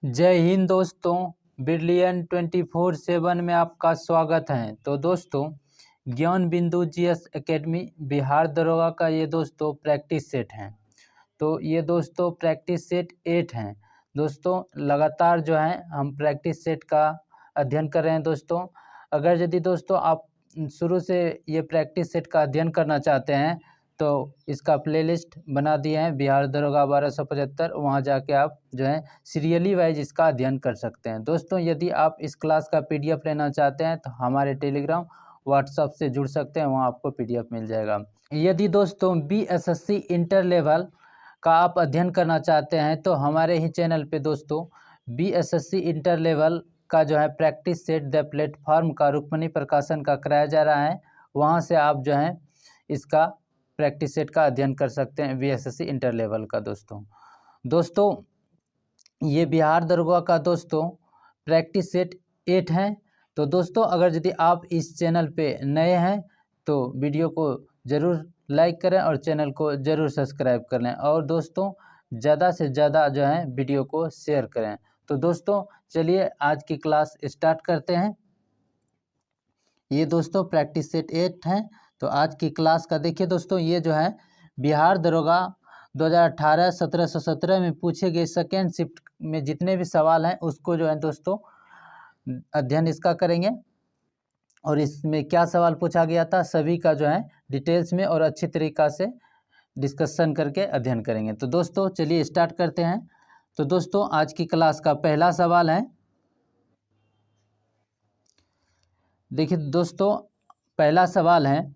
जय हिंद दोस्तों, ब्रिलियन 24/7 में आपका स्वागत है। तो दोस्तों, ज्ञान बिंदु जीएस एकेडमी बिहार दरोगा का ये दोस्तों प्रैक्टिस सेट है। तो ये दोस्तों प्रैक्टिस सेट 8 हैं। दोस्तों लगातार जो है हम प्रैक्टिस सेट का अध्ययन कर रहे हैं। दोस्तों अगर यदि दोस्तों आप शुरू से ये प्रैक्टिस सेट का अध्ययन करना चाहते हैं तो इसका प्लेलिस्ट बना दिए हैं बिहार दरोगा 1275। वहाँ जाके आप जो है सीरियली वाइज इसका अध्ययन कर सकते हैं। दोस्तों यदि आप इस क्लास का पीडीएफ लेना चाहते हैं तो हमारे टेलीग्राम व्हाट्सएप से जुड़ सकते हैं, वहाँ आपको पीडीएफ मिल जाएगा। यदि दोस्तों बीएसएससी इंटर लेवल का आप अध्ययन करना चाहते हैं तो हमारे ही चैनल पे दोस्तों बीएसएससी इंटर लेवल का जो है प्रैक्टिस सेट द प्लेटफॉर्म का रुक्मणी प्रकाशन का कराया जा रहा है। वहाँ से आप जो है इसका प्रैक्टिस सेट का अध्ययन कर सकते हैं बीएसएससी इंटर लेवल का। दोस्तों ये बिहार दरोगा का दोस्तों प्रैक्टिस सेट 8 है। तो दोस्तों अगर यदि आप इस चैनल पे नए हैं तो वीडियो को ज़रूर लाइक करें और चैनल को ज़रूर सब्सक्राइब कर लें, और दोस्तों ज़्यादा से ज़्यादा जो है वीडियो को शेयर करें। तो दोस्तों चलिए आज की क्लास स्टार्ट करते हैं। ये दोस्तों प्रैक्टिस सेट 8 है। तो आज की क्लास का देखिए दोस्तों, ये जो है बिहार दरोगा 2018 1717 में पूछे गए सेकेंड शिफ्ट में जितने भी सवाल हैं उसको जो है दोस्तों अध्ययन इसका करेंगे, और इसमें क्या सवाल पूछा गया था सभी का जो है डिटेल्स में और अच्छी तरीक़ा से डिस्कशन करके अध्ययन करेंगे। तो दोस्तों चलिए स्टार्ट करते हैं। तो दोस्तों आज की क्लास का पहला सवाल है, देखिए दोस्तों पहला सवाल है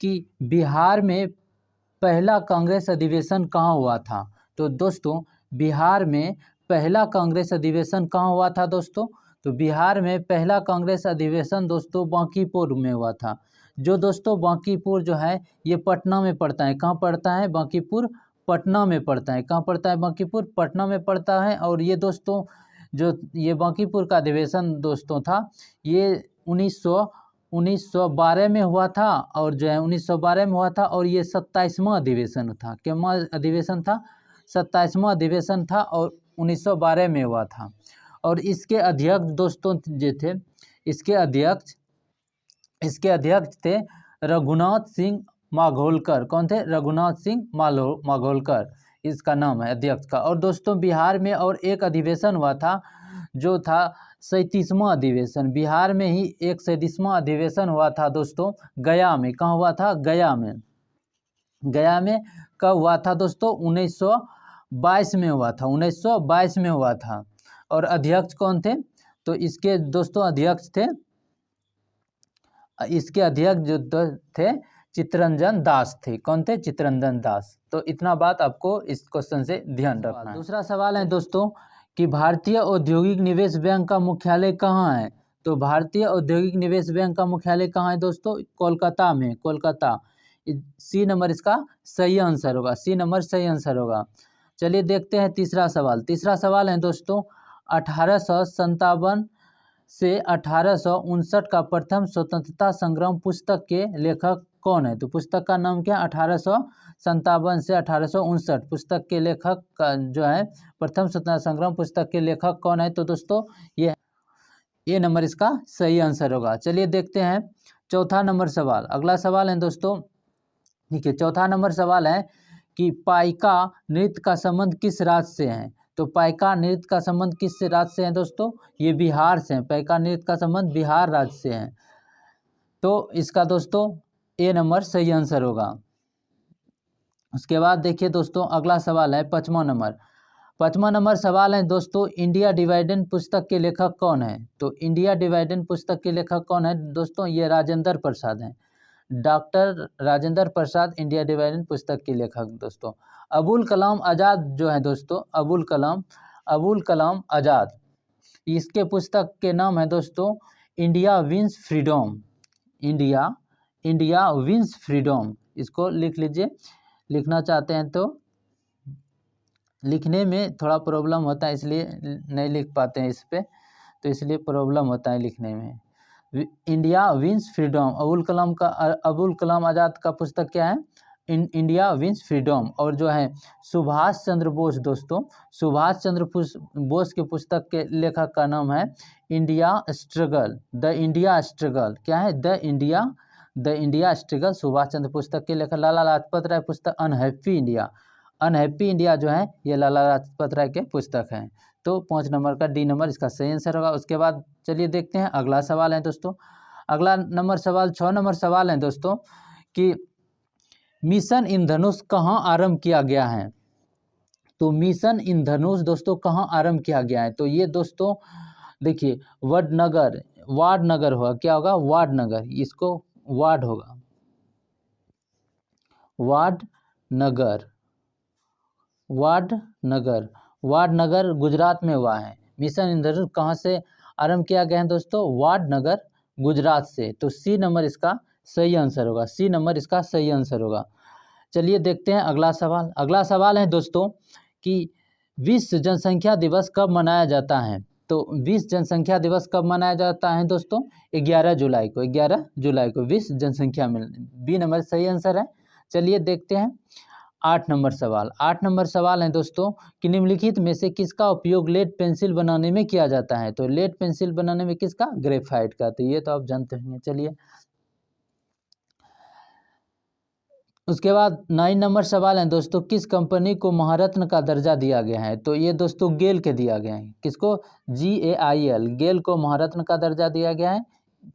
कि बिहार में पहला कांग्रेस अधिवेशन कहाँ हुआ था। तो दोस्तों बिहार में पहला कांग्रेस अधिवेशन कहाँ हुआ था दोस्तों? तो बिहार में पहला कांग्रेस अधिवेशन दोस्तों बांकीपुर में हुआ था। जो दोस्तों बांकीपुर जो है ये पटना में पड़ता है। कहाँ पड़ता है? बांकीपुर पटना में पड़ता है। कहाँ पड़ता है? बांकीपुर पटना में पड़ता है। और ये दोस्तों जो ये बांकीपुर का अधिवेशन दोस्तों था ये 1912 में हुआ था, और जो है 1912 में हुआ था, और ये 27वां अधिवेशन था। क्या अधिवेशन था? 27वां अधिवेशन था और 1912 में हुआ था। और इसके अध्यक्ष दोस्तों जो थे इसके अध्यक्ष थे रघुनाथ सिंह माघोलकर। कौन थे? रघुनाथ सिंह माघोलकर इसका नाम है अध्यक्ष का। और दोस्तों बिहार में और एक अधिवेशन हुआ था जो था 37वां अधिवेशन। बिहार में ही एक 37वां अधिवेशन हुआ था दोस्तों गया में। कहाँ हुआ था? गया में। गया में कब हुआ था दोस्तों? 1922 में हुआ था। 1922 में हुआ था। और अध्यक्ष कौन थे? तो इसके दोस्तों अध्यक्ष थे, इसके अध्यक्ष जो थे चित्तरंजन दास थे। कौन थे? चित्तरंजन दास। तो इतना बात आपको इस क्वेश्चन से ध्यान रखना है। दूसरा सवाल है दोस्तों कि भारतीय औद्योगिक निवेश बैंक का मुख्यालय कहाँ है। तो भारतीय औद्योगिक निवेश बैंक का मुख्यालय कहाँ है दोस्तों? कोलकाता में। कोलकाता। सी नंबर इसका सही आंसर होगा। सी नंबर सही आंसर होगा। चलिए देखते हैं तीसरा सवाल। तीसरा सवाल है दोस्तों 1857 से 1859 का प्रथम स्वतंत्रता संग्राम पुस्तक के लेखक कौन है। तो पुस्तक का नाम क्या? 1857 से 1859 पुस्तक के लेखक का जो है प्रथम स्वतंत्रता संग्राम पुस्तक के लेखक कौन है। तो दोस्तों ये नंबर इसका सही आंसर होगा। चलिए देखते हैं चौथा नंबर सवाल। अगला सवाल है दोस्तों, ठीक है, चौथा नंबर सवाल है कि पाइका नृत्य का संबंध किस राज्य से है। तो पाइका नृत्य का संबंध किस राज्य से है दोस्तों? ये बिहार से है। पाइका नृत्य का संबंध बिहार राज्य से है। तो इसका दोस्तों ए नंबर सही आंसर होगा। उसके बाद देखिए दोस्तों अगला सवाल है पाँचवा नंबर सवाल है दोस्तों इंडिया डिवाइडेड पुस्तक के लेखक कौन है। तो इंडिया डिवाइडेड पुस्तक के लेखक कौन है दोस्तों? ये राजेंद्र प्रसाद हैं। Doctor Rajendra Prasad India divided पुस्तक के लेखक दोस्तों। अबुल कलाम आज़ाद जो है दोस्तों अबुल कलाम आज़ाद, इसके पुस्तक के नाम है दोस्तों India wins freedom. India wins freedom. इसको लिख लीजिए। लिखना चाहते हैं तो लिखने में थोड़ा प्रॉब्लम होता है इसलिए नहीं लिख पाते हैं इस पे, तो इसलिए प्रॉब्लम होता है लिखने में। India wins freedom Abul Kalam Azad का पुस्तक क्या है? India wins freedom. और जो है सुभाष चंद्र बोस दोस्तों, सुभाष चंद्र बोस की पुस्तक के लेखक का नाम है India struggle, the India struggle. क्या है? The India struggle. Subhash Chandra पुस्तक के लेखक। लाला लाजपत राय पुस्तक अनहैप्पी इंडिया, अनहैप्पी इंडिया जो है ये लाला लाजपत राय के पुस्तक हैं। तो 5 नंबर का डी नंबर इसका सही आंसर होगा। उसके बाद चलिए देखते हैं अगला सवाल है दोस्तों। अगला नंबर सवाल 6 नंबर सवाल है दोस्तों कि मिशन इंद्रधनुष कहाँ आरंभ किया गया है। तो मिशन इंद्रधनुष दोस्तों कहाँ आरंभ किया गया है? तो ये दोस्तों देखिए वाडनगर होगा। क्या होगा? वाडनगर, इसको वाड होगा, वाडनगर गुजरात में हुआ है। मिशन इंद्रधनुष कहाँ से आरंभ किया गया है दोस्तों? वाडनगर गुजरात से। तो सी नंबर इसका सही आंसर होगा, सी नंबर इसका सही आंसर होगा। चलिए देखते हैं अगला सवाल। अगला सवाल है दोस्तों कि विश्व जनसंख्या दिवस कब मनाया जाता है। तो विश्व जनसंख्या दिवस कब मनाया जाता है दोस्तों? 11 जुलाई को, 11 जुलाई को विश्व जनसंख्या में। बी नंबर सही आंसर है। चलिए देखते हैं 8 नंबर सवाल। 8 नंबर सवाल है दोस्तों कि निम्नलिखित में से किसका उपयोग लेड पेंसिल बनाने में किया जाता है। तो लेड पेंसिल बनाने में किसका? ग्रेफाइट का। तो ये तो आप जानते होंगे। चलिए उसके बाद 9 नंबर सवाल है दोस्तों, किस कंपनी को महारत्न का दर्जा दिया गया है। तो ये दोस्तों गेल के दिया गया है। किसको? GAIL, गेल को महारत्न का दर्जा दिया गया है।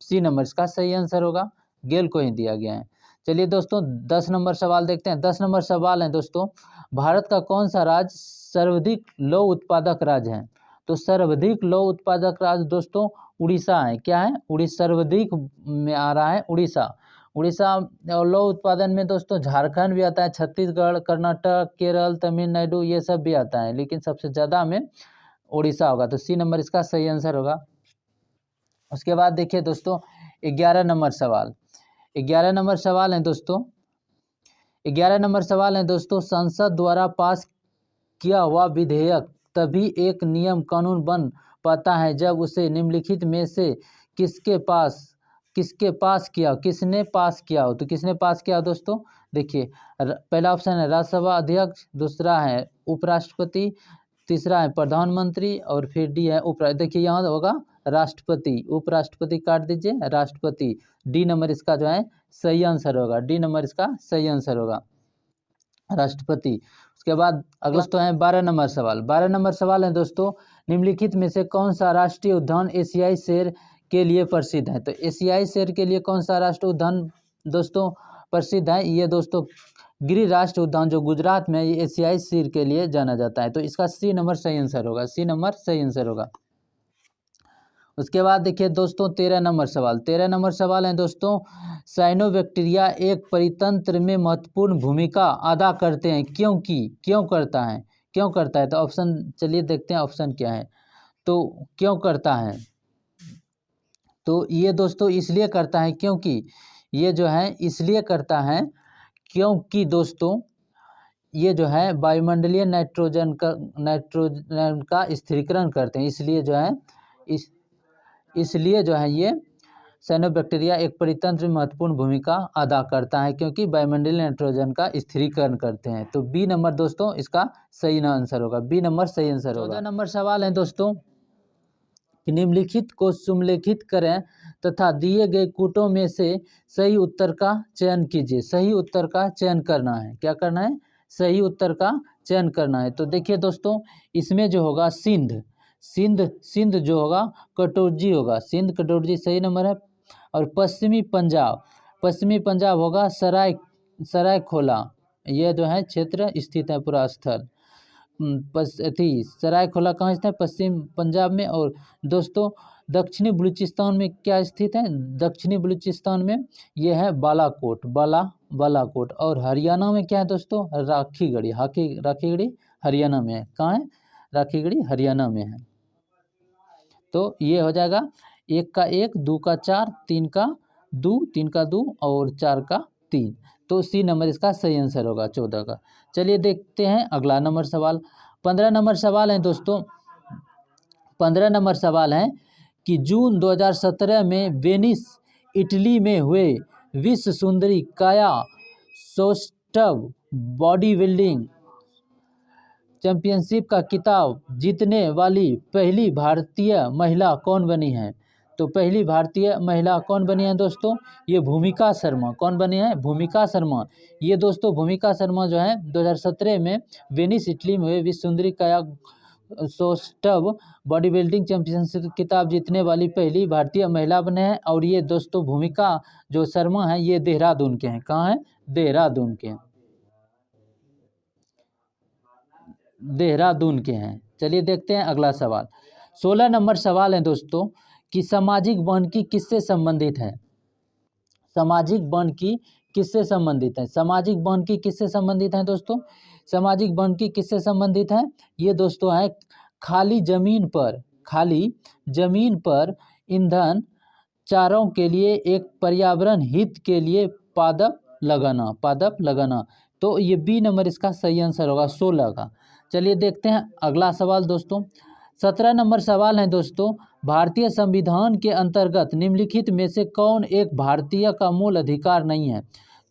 सी नंबर इसका सही आंसर होगा, गेल को ही दिया गया है। चलिए दोस्तों 10 नंबर सवाल देखते हैं। 10 नंबर सवाल है दोस्तों, भारत का कौन सा राज्य सर्वाधिक लौह उत्पादक राज्य है। तो सर्वाधिक लौह उत्पादक राज्य दोस्तों उड़ीसा है। क्या है? उड़ीसा सर्वाधिक में आ रहा है उड़ीसा। उड़ीसा और लौह उत्पादन में दोस्तों झारखंड भी आता है, छत्तीसगढ़, कर्नाटक, केरल, तमिलनाडु ये सब भी आता है, लेकिन सबसे ज़्यादा में उड़ीसा होगा। तो सी नंबर इसका सही आंसर होगा। उसके बाद देखिए दोस्तों 11 नंबर सवाल। 11 नंबर सवाल है दोस्तों, 11 नंबर सवाल है दोस्तों, संसद द्वारा पास किया हुआ विधेयक तभी एक नियम कानून बन पाता है जब उसे निम्नलिखित में से किसने पास किया हो। तो किसने पास किया दोस्तों? देखिए पहला ऑप्शन है राज्यसभा अध्यक्ष, दूसरा है उपराष्ट्रपति, तीसरा है प्रधानमंत्री और फिर डी है देखिए यहाँ होगा राष्ट्रपति। उपराष्ट्रपति काट दीजिए, राष्ट्रपति। डी नंबर इसका जो है सही आंसर होगा, डी नंबर इसका सही आंसर होगा, राष्ट्रपति। उसके बाद अगला तो है 12 नंबर सवाल। 12 नंबर सवाल है दोस्तों, निम्नलिखित में से कौन सा राष्ट्रीय उद्यान एशियाई शेर के लिए प्रसिद्ध है। तो एशियाई शेर के लिए कौन सा राष्ट्रीय उद्यान दोस्तों प्रसिद्ध है? ये दोस्तों गिरिराज राष्ट्रीय उद्यान जो गुजरात में, ये एशियाई शेर के लिए जाना जाता है। तो इसका सी नंबर सही आंसर होगा, सी नंबर सही आंसर होगा। उसके बाद देखिए दोस्तों 13 नंबर सवाल। 13 नंबर सवाल है दोस्तों, साइनोबैक्टीरिया एक परितंत्र में महत्वपूर्ण भूमिका अदा करते हैं क्यों करता है। तो ऑप्शन चलिए देखते हैं ऑप्शन क्या है। तो क्यों करता है? तो ये दोस्तों इसलिए करता है क्योंकि ये जो है इसलिए करता है क्योंकि दोस्तों ये जो है वायुमंडलीय नाइट्रोजन का स्थिरीकरण करते हैं, इसलिए जो है ये साइनोबैक्टीरिया एक परितंत्र में महत्वपूर्ण भूमिका अदा करता है क्योंकि वायुमंडलीय नाइट्रोजन का स्थिरीकरण करते हैं। तो बी नंबर दोस्तों इसका सही आंसर होगा, बी नंबर सही आंसर होगा। 14 नंबर सवाल है दोस्तों कि निम्नलिखित को सुमेलित करें तथा दिए गए कूटों में से सही उत्तर का चयन कीजिए। सही उत्तर का चयन करना है। क्या करना है? सही उत्तर का चयन करना है। तो देखिए दोस्तों इसमें जो होगा सिंध जो होगा कटोरजी होगा, सिंध कटोरजी सही नंबर है। और पश्चिमी पंजाब होगा सरायखोला, यह जो है क्षेत्र स्थित है पूरा स्थल। सरायखोला कहाँ स्थित है? पश्चिम पंजाब में। और दोस्तों दक्षिणी बलूचिस्तान में क्या स्थित है? दक्षिणी बलूचिस्तान में यह है बालाकोट। और हरियाणा में क्या है दोस्तों? राखीगढ़ी हरियाणा में है। कहाँ है? राखीगढ़ी हरियाणा में है। तो ये हो जाएगा 1 का 1, 2 का 4, 3 का 2 और 4 का 3। तो सी नंबर इसका सही आंसर होगा 14 का। चलिए देखते हैं अगला नंबर सवाल। 15 नंबर सवाल है दोस्तों, 15 नंबर सवाल है कि जून 2017 में वेनिस इटली में हुए विश्व सुंदरी काया सोस्टव बॉडी बिल्डिंग चैंपियनशिप का खिताब जीतने वाली पहली भारतीय महिला कौन बनी है? तो पहली भारतीय महिला कौन बनी है दोस्तों? ये भूमिका शर्मा। कौन बनी है? भूमिका शर्मा। ये दोस्तों भूमिका शर्मा जो है 2017 में वेनिस इटली में हुए विश्व सुंदरी काया सोस्टव बॉडी बिल्डिंग चैंपियनशिप खिताब जीतने वाली पहली भारतीय महिला बने हैं। और ये दोस्तों भूमिका जो शर्मा है ये देहरादून के हैं। कहाँ हैं? देहरादून के हैं। देहरादून के हैं। चलिए देखते हैं अगला सवाल। 16 नंबर सवाल है दोस्तों कि सामाजिक वानिकी किससे संबंधित है? सामाजिक वानिकी किससे संबंधित है? सामाजिक वानिकी किससे संबंधित है दोस्तों? सामाजिक वानिकी किससे संबंधित है? ये दोस्तों है खाली जमीन पर ईंधन चारों के लिए एक पर्यावरण हित के लिए पादप लगाना। तो ये बी नंबर इसका सही आंसर होगा 16 का। चलिए देखते हैं अगला सवाल दोस्तों। 17 नंबर सवाल है दोस्तों, भारतीय संविधान के अंतर्गत निम्नलिखित में से कौन एक भारतीय का मूल अधिकार नहीं है?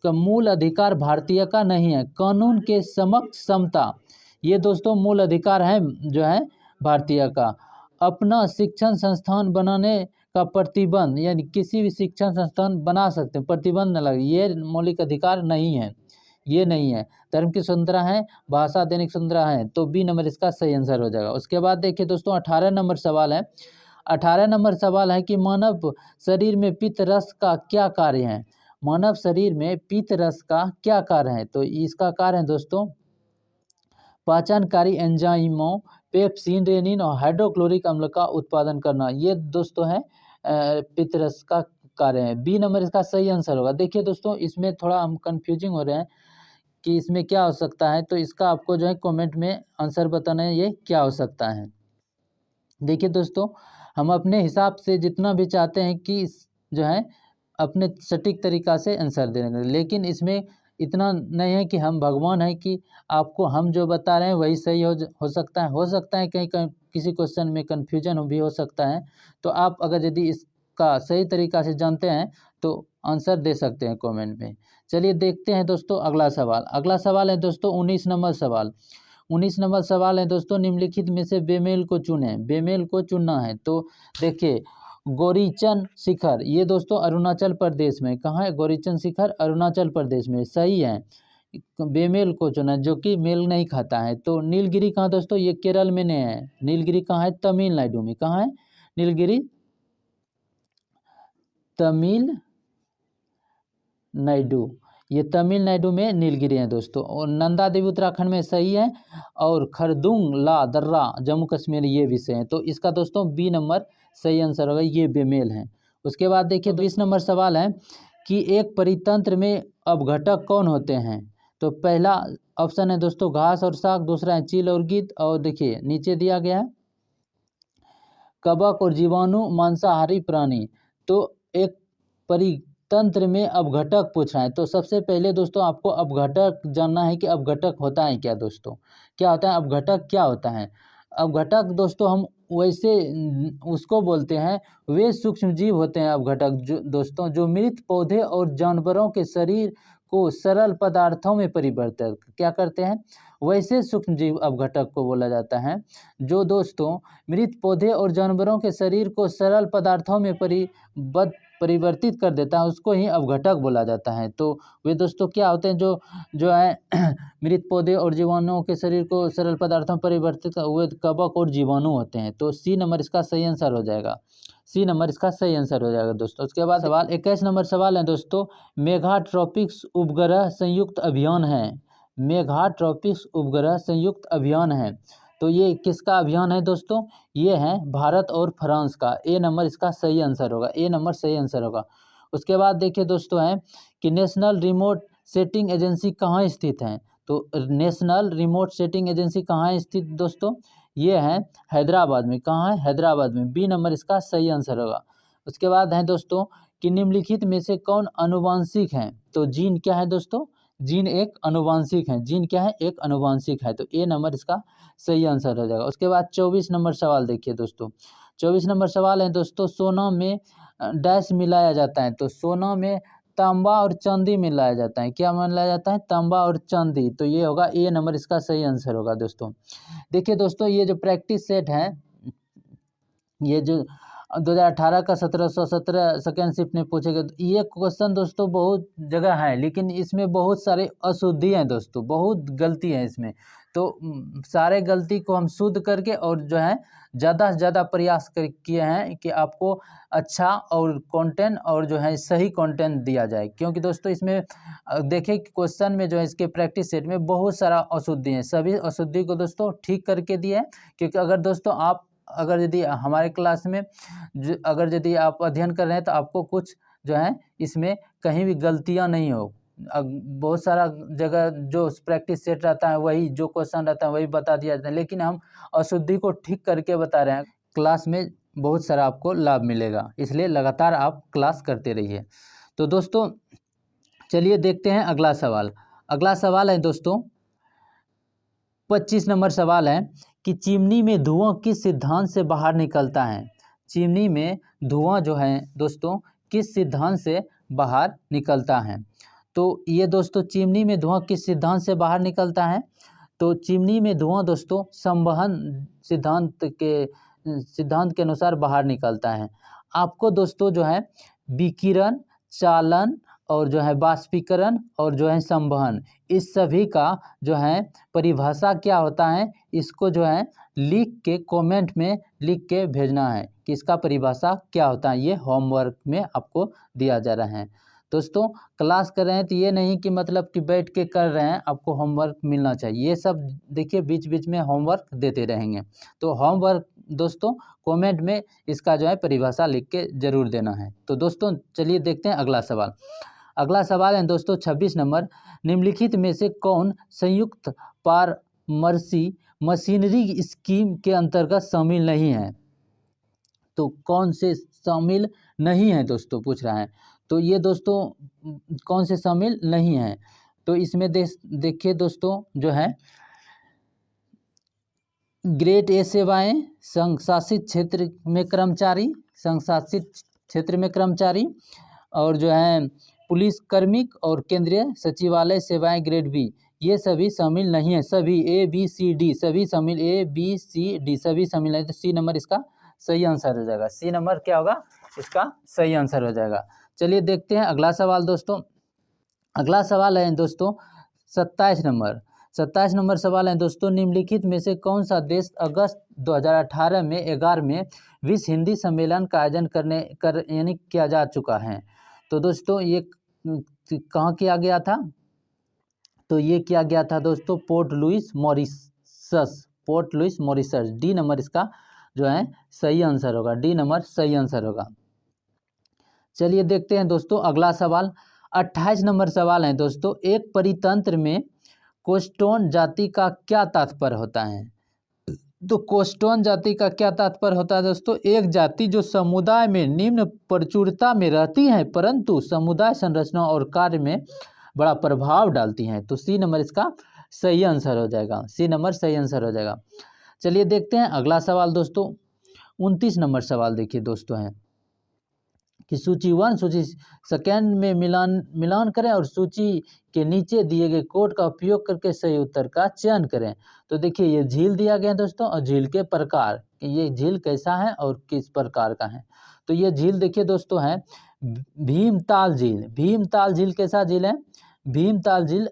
तो मूल अधिकार भारतीय का नहीं है। कानून के समक्ष समता, ये दोस्तों मूल अधिकार है जो है भारतीय का। अपना शिक्षण संस्थान बनाने का प्रतिबंध, यानी किसी भी शिक्षण संस्थान बना सकते हैं, प्रतिबंध न लगे, ये मौलिक अधिकार नहीं है, ये नहीं है। धर्म की स्वतंत्रता है, भाषा दैनिक स्वतंत्रता है। तो बी नंबर इसका सही आंसर हो जाएगा। उसके बाद देखिए दोस्तों 18 नंबर सवाल है। 18 नंबर सवाल है कि मानव शरीर में पित्त रस का क्या कार्य है? मानव शरीर में पित्त रस का क्या कार्य है? तो इसका कार्य है दोस्तों पाचनकारी एंजाइमों पेप्सिन रेनिन और हाइड्रोक्लोरिक अम्ल का उत्पादन करना। ये दोस्तों है पित्त रस का कार्य है। बी नंबर इसका सही आंसर होगा। देखिए दोस्तों इसमें थोड़ा हम कंफ्यूजिंग हो रहे हैं कि इसमें क्या हो सकता है, तो इसका आपको जो है कमेंट में आंसर बताना है ये क्या हो सकता है। देखिए दोस्तों हम अपने हिसाब से जितना भी चाहते हैं कि जो है अपने सटीक तरीका से आंसर देने, लेकिन इसमें इतना नहीं है कि हम भगवान हैं कि आपको हम जो बता रहे हैं वही सही हो सकता है कहीं किसी क्वेश्चन में कन्फ्यूजन भी हो सकता है। तो आप अगर यदि इसका सही तरीका से जानते हैं तो आंसर दे सकते हैं कमेंट में। चलिए देखते हैं दोस्तों अगला सवाल। अगला सवाल है दोस्तों 19 नंबर सवाल। 19 नंबर सवाल है दोस्तों, निम्नलिखित में से बेमेल को चुने। बेमेल को चुनना है। तो देखिए गौरीचन शिखर, ये दोस्तों अरुणाचल प्रदेश में, कहाँ है? गौरीचन शिखर अरुणाचल प्रदेश में, सही है। बेमेल को चुना जो कि मेल नहीं खाता है। तो नीलगिरी कहाँ दोस्तों? ये केरल में नहीं है। नीलगिरी कहाँ है? तमिलनाडु में। कहाँ है नीलगिरी? तमिलनाडु, ये तमिलनाडु में नीलगिरी है दोस्तों। और नंदा देवी उत्तराखंड में, सही है। और खरदुंग ला दर्रा जम्मू कश्मीर, ये विषय है। तो इसका दोस्तों बी नंबर सही आंसर होगा, ये बेमेल है। उसके बाद देखिए 20 नंबर सवाल है कि एक परितंत्र में अपघटक कौन होते हैं? तो पहला ऑप्शन है दोस्तों घास और शाक, दूसरा है चील और गिद्ध, और देखिए नीचे दिया गया है कवक और जीवाणु मांसाहारी प्राणी। तो एक परितंत्र में अपघटक पूछ रहा है। तो सबसे पहले दोस्तों आपको अपघटक जानना है कि अपघटक होता है क्या दोस्तों, क्या होता है अपघटक, क्या होता है अपघटक दोस्तों? हम वैसे उसको बोलते हैं, वे सूक्ष्म जीव होते हैं अपघटक जो दोस्तों जो मृत पौधे और जानवरों के शरीर को सरल पदार्थों में परिवर्तित क्या करते हैं, वैसे सूक्ष्म जीव अपघटक को बोला जाता है। जो दोस्तों मृत पौधे और जानवरों के शरीर को सरल पदार्थों में परिवर्तित कर देता है उसको ही अपघटक बोला जाता है। तो वे दोस्तों क्या होते हैं जो है मृत पौधे और जीवाणुओं के शरीर को सरल पदार्थों में परिवर्तित हुए कवक और जीवाणु होते हैं। तो सी नंबर इसका सही आंसर हो जाएगा। सी नंबर इसका सही आंसर हो जाएगा दोस्तों। उसके बाद सवाल 21 नंबर सवाल है दोस्तों, मेगाट्रॉपिक्स उपग्रह संयुक्त अभियान है। मेगाट्रॉपिक्स उपग्रह संयुक्त अभियान है। तो ये किसका अभियान है दोस्तों? ये है भारत और फ्रांस का। ए नंबर इसका सही आंसर होगा। ए नंबर सही आंसर होगा। उसके बाद देखिए दोस्तों है कि नेशनल रिमोट सेटिंग एजेंसी कहाँ स्थित है? तो नेशनल रिमोट सेटिंग एजेंसी कहाँ स्थित दोस्तों? ये है हैदराबाद में। कहाँ है? हैदराबाद में। बी नंबर इसका सही आंसर होगा। उसके बाद है दोस्तों कि निम्नलिखित में से कौन अनुवांशिक है? तो जीन क्या है दोस्तों? जीन एक अनुवांशिक है। जीन क्या है? एक अनुवांशिक है। तो ए नंबर इसका सही आंसर हो जाएगा। उसके बाद 24 नंबर सवाल देखिए दोस्तों। 24 नंबर सवाल है दोस्तों, सोना में डैश मिलाया जाता है। तो सोना में तांबा और चांदी मिलाया जाता है। क्या मिलाया जाता है? तांबा और चांदी। तो ये होगा ए नंबर, इसका सही आंसर होगा दोस्तों। देखिए दोस्तों, ये जो प्रैक्टिस सेट है, ये जो 2018 का 1717 सेकेंड शिफ्ट में पूछे गए, ये क्वेश्चन दोस्तों बहुत जगह है, लेकिन इसमें बहुत सारे अशुद्धि हैं दोस्तों, बहुत गलती है इसमें। तो सारे गलती को हम शुद्ध करके और जो है ज़्यादा से ज़्यादा प्रयास किए हैं कि आपको अच्छा और कंटेंट और जो है सही कंटेंट दिया जाए। क्योंकि दोस्तों इसमें देखिए क्वेश्चन में जो है इसके प्रैक्टिस सेट में बहुत सारा अशुद्धि है, सभी अशुद्धि को दोस्तों ठीक करके दिए हैं। क्योंकि अगर दोस्तों आप अगर यदि हमारे क्लास में अगर यदि आप अध्ययन कर रहे हैं तो आपको कुछ जो है इसमें कहीं भी गलतियां नहीं हो। बहुत सारा जगह जो प्रैक्टिस सेट रहता है वही जो क्वेश्चन रहता है वही बता दिया जाता है, लेकिन हम अशुद्धि को ठीक करके बता रहे हैं। क्लास में बहुत सारा आपको लाभ मिलेगा, इसलिए लगातार आप क्लास करते रहिए। तो दोस्तों चलिए देखते हैं अगला सवाल। अगला सवाल है दोस्तों 25 नंबर सवाल है कि चिमनी में धुआं किस सिद्धांत से बाहर निकलता है। चिमनी में धुआं जो है दोस्तों किस सिद्धांत से बाहर निकलता है। तो ये दोस्तों चिमनी में धुआं किस सिद्धांत से बाहर निकलता है। तो चिमनी में धुआं दोस्तों संवहन सिद्धांत के अनुसार बाहर निकलता है। आपको दोस्तों जो है विकिरण, चालन और जो है बाष्पीकरण और जो है संवहन, इस सभी का जो है परिभाषा क्या होता है, इसको जो है लिख के कमेंट में लिख के भेजना है कि इसका परिभाषा क्या होता है। ये होमवर्क में आपको दिया जा रहा है। दोस्तों क्लास कर रहे हैं तो ये नहीं कि मतलब कि बैठ के कर रहे हैं, आपको होमवर्क मिलना चाहिए। ये सब देखिए बीच बीच में होमवर्क देते रहेंगे, तो होमवर्क दोस्तों कमेंट में इसका जो है परिभाषा लिख के जरूर देना है। तो दोस्तों चलिए देखते हैं अगला सवाल। अगला सवाल है दोस्तों 26 नंबर, निम्नलिखित में से कौन संयुक्त परामर्शी मशीनरी स्कीम के अंतर्गत शामिल नहीं है। तो कौन से शामिल नहीं है दोस्तों पूछ रहा है। तो ये दोस्तों कौन से शामिल नहीं है, तो इसमें देखिए दोस्तों जो है ग्रेड ए सेवाएं, संघ शासित क्षेत्र में कर्मचारी, संघ शासित क्षेत्र में कर्मचारी और जो है पुलिस कर्मिक और केंद्रीय सचिवालय सेवाएं ग्रेड बी, ये सभी शामिल नहीं है। सभी ए बी सी डी सभी शामिल, ए बी सी डी सभी शामिल है। तो सी नंबर इसका सही आंसर हो जाएगा। सी नंबर क्या होगा, इसका सही आंसर हो जाएगा। चलिए देखते हैं अगला सवाल दोस्तों। अगला सवाल है दोस्तों 27 नंबर। 27 नंबर सवाल है दोस्तों, निम्नलिखित में से कौन सा देश अगस्त 2018 में 11 में विश्व हिंदी सम्मेलन का आयोजन यानी किया जा चुका है। तो दोस्तों ये कहाँ किया गया था। तो ये किया गया था दोस्तों Port Louis Mauritius, Port Louis Mauritius. D number इसका जो है सही आंसर होगा, डी नंबर सही आंसर होगा। चलिए देखते हैं दोस्तों अगला सवाल। 28 नंबर सवाल है दोस्तों, एक परितंत्र में कोस्टोन जाति का क्या तात्पर्य होता है। तो कोस्टोन जाति का क्या तात्पर्य होता है दोस्तों, एक जाति जो समुदाय में निम्न प्रचुरता में रहती है परंतु समुदाय संरचना और कार्य में बड़ा प्रभाव डालती हैं। तो सी नंबर इसका सही आंसर हो जाएगा, सी नंबर सही आंसर हो जाएगा। चलिए देखते हैं अगला सवाल दोस्तों 29 नंबर सवाल देखिए दोस्तों है कि सूची 1 सूची सेकेंड में मिलान करें और सूची के नीचे दिए गए कोड का उपयोग करके सही उत्तर का चयन करें। तो देखिए ये झील दिया गया है दोस्तों और झील के प्रकार, ये झील कैसा है और किस प्रकार का है। तो ये झील देखिए दोस्तों है भीमताल झील। भीमताल झील कैसा झील है, भीमताल झील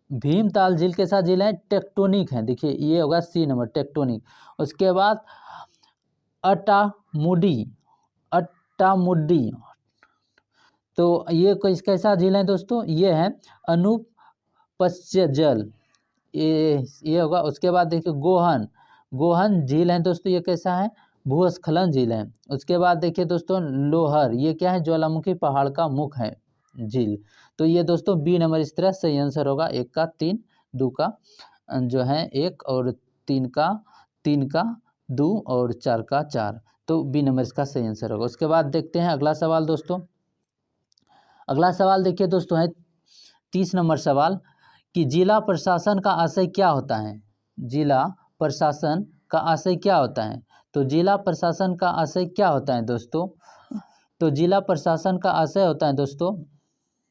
भीमताल झील कैसा झील है, टेक्टोनिक है। देखिए ये होगा सी नंबर टेक्टोनिक। उसके बाद अटामुडी, तो ये कैसा झील है दोस्तों, ये है अनुपस्य जल, ये होगा। उसके बाद देखिए गोहन झील है दोस्तों, ये कैसा है भूस्खलन झील है। उसके बाद देखिए दोस्तों लोहर, ये क्या है ज्वालामुखी पहाड़ का मुख है झील। तो ये दोस्तों बी नंबर इस तरह सही आंसर होगा। 1 का 3, 2 का जो है 1 और 3 का 2 और 4 का 4। तो बी नंबर इसका सही आंसर होगा। उसके बाद देखते हैं अगला सवाल दोस्तों। अगला सवाल देखिए दोस्तों है 30 नंबर सवाल कि जिला प्रशासन का आशय क्या होता है। जिला प्रशासन का आशय क्या होता है। तो जिला प्रशासन का आशय क्या होता है दोस्तों, तो जिला प्रशासन का आशय होता है दोस्तों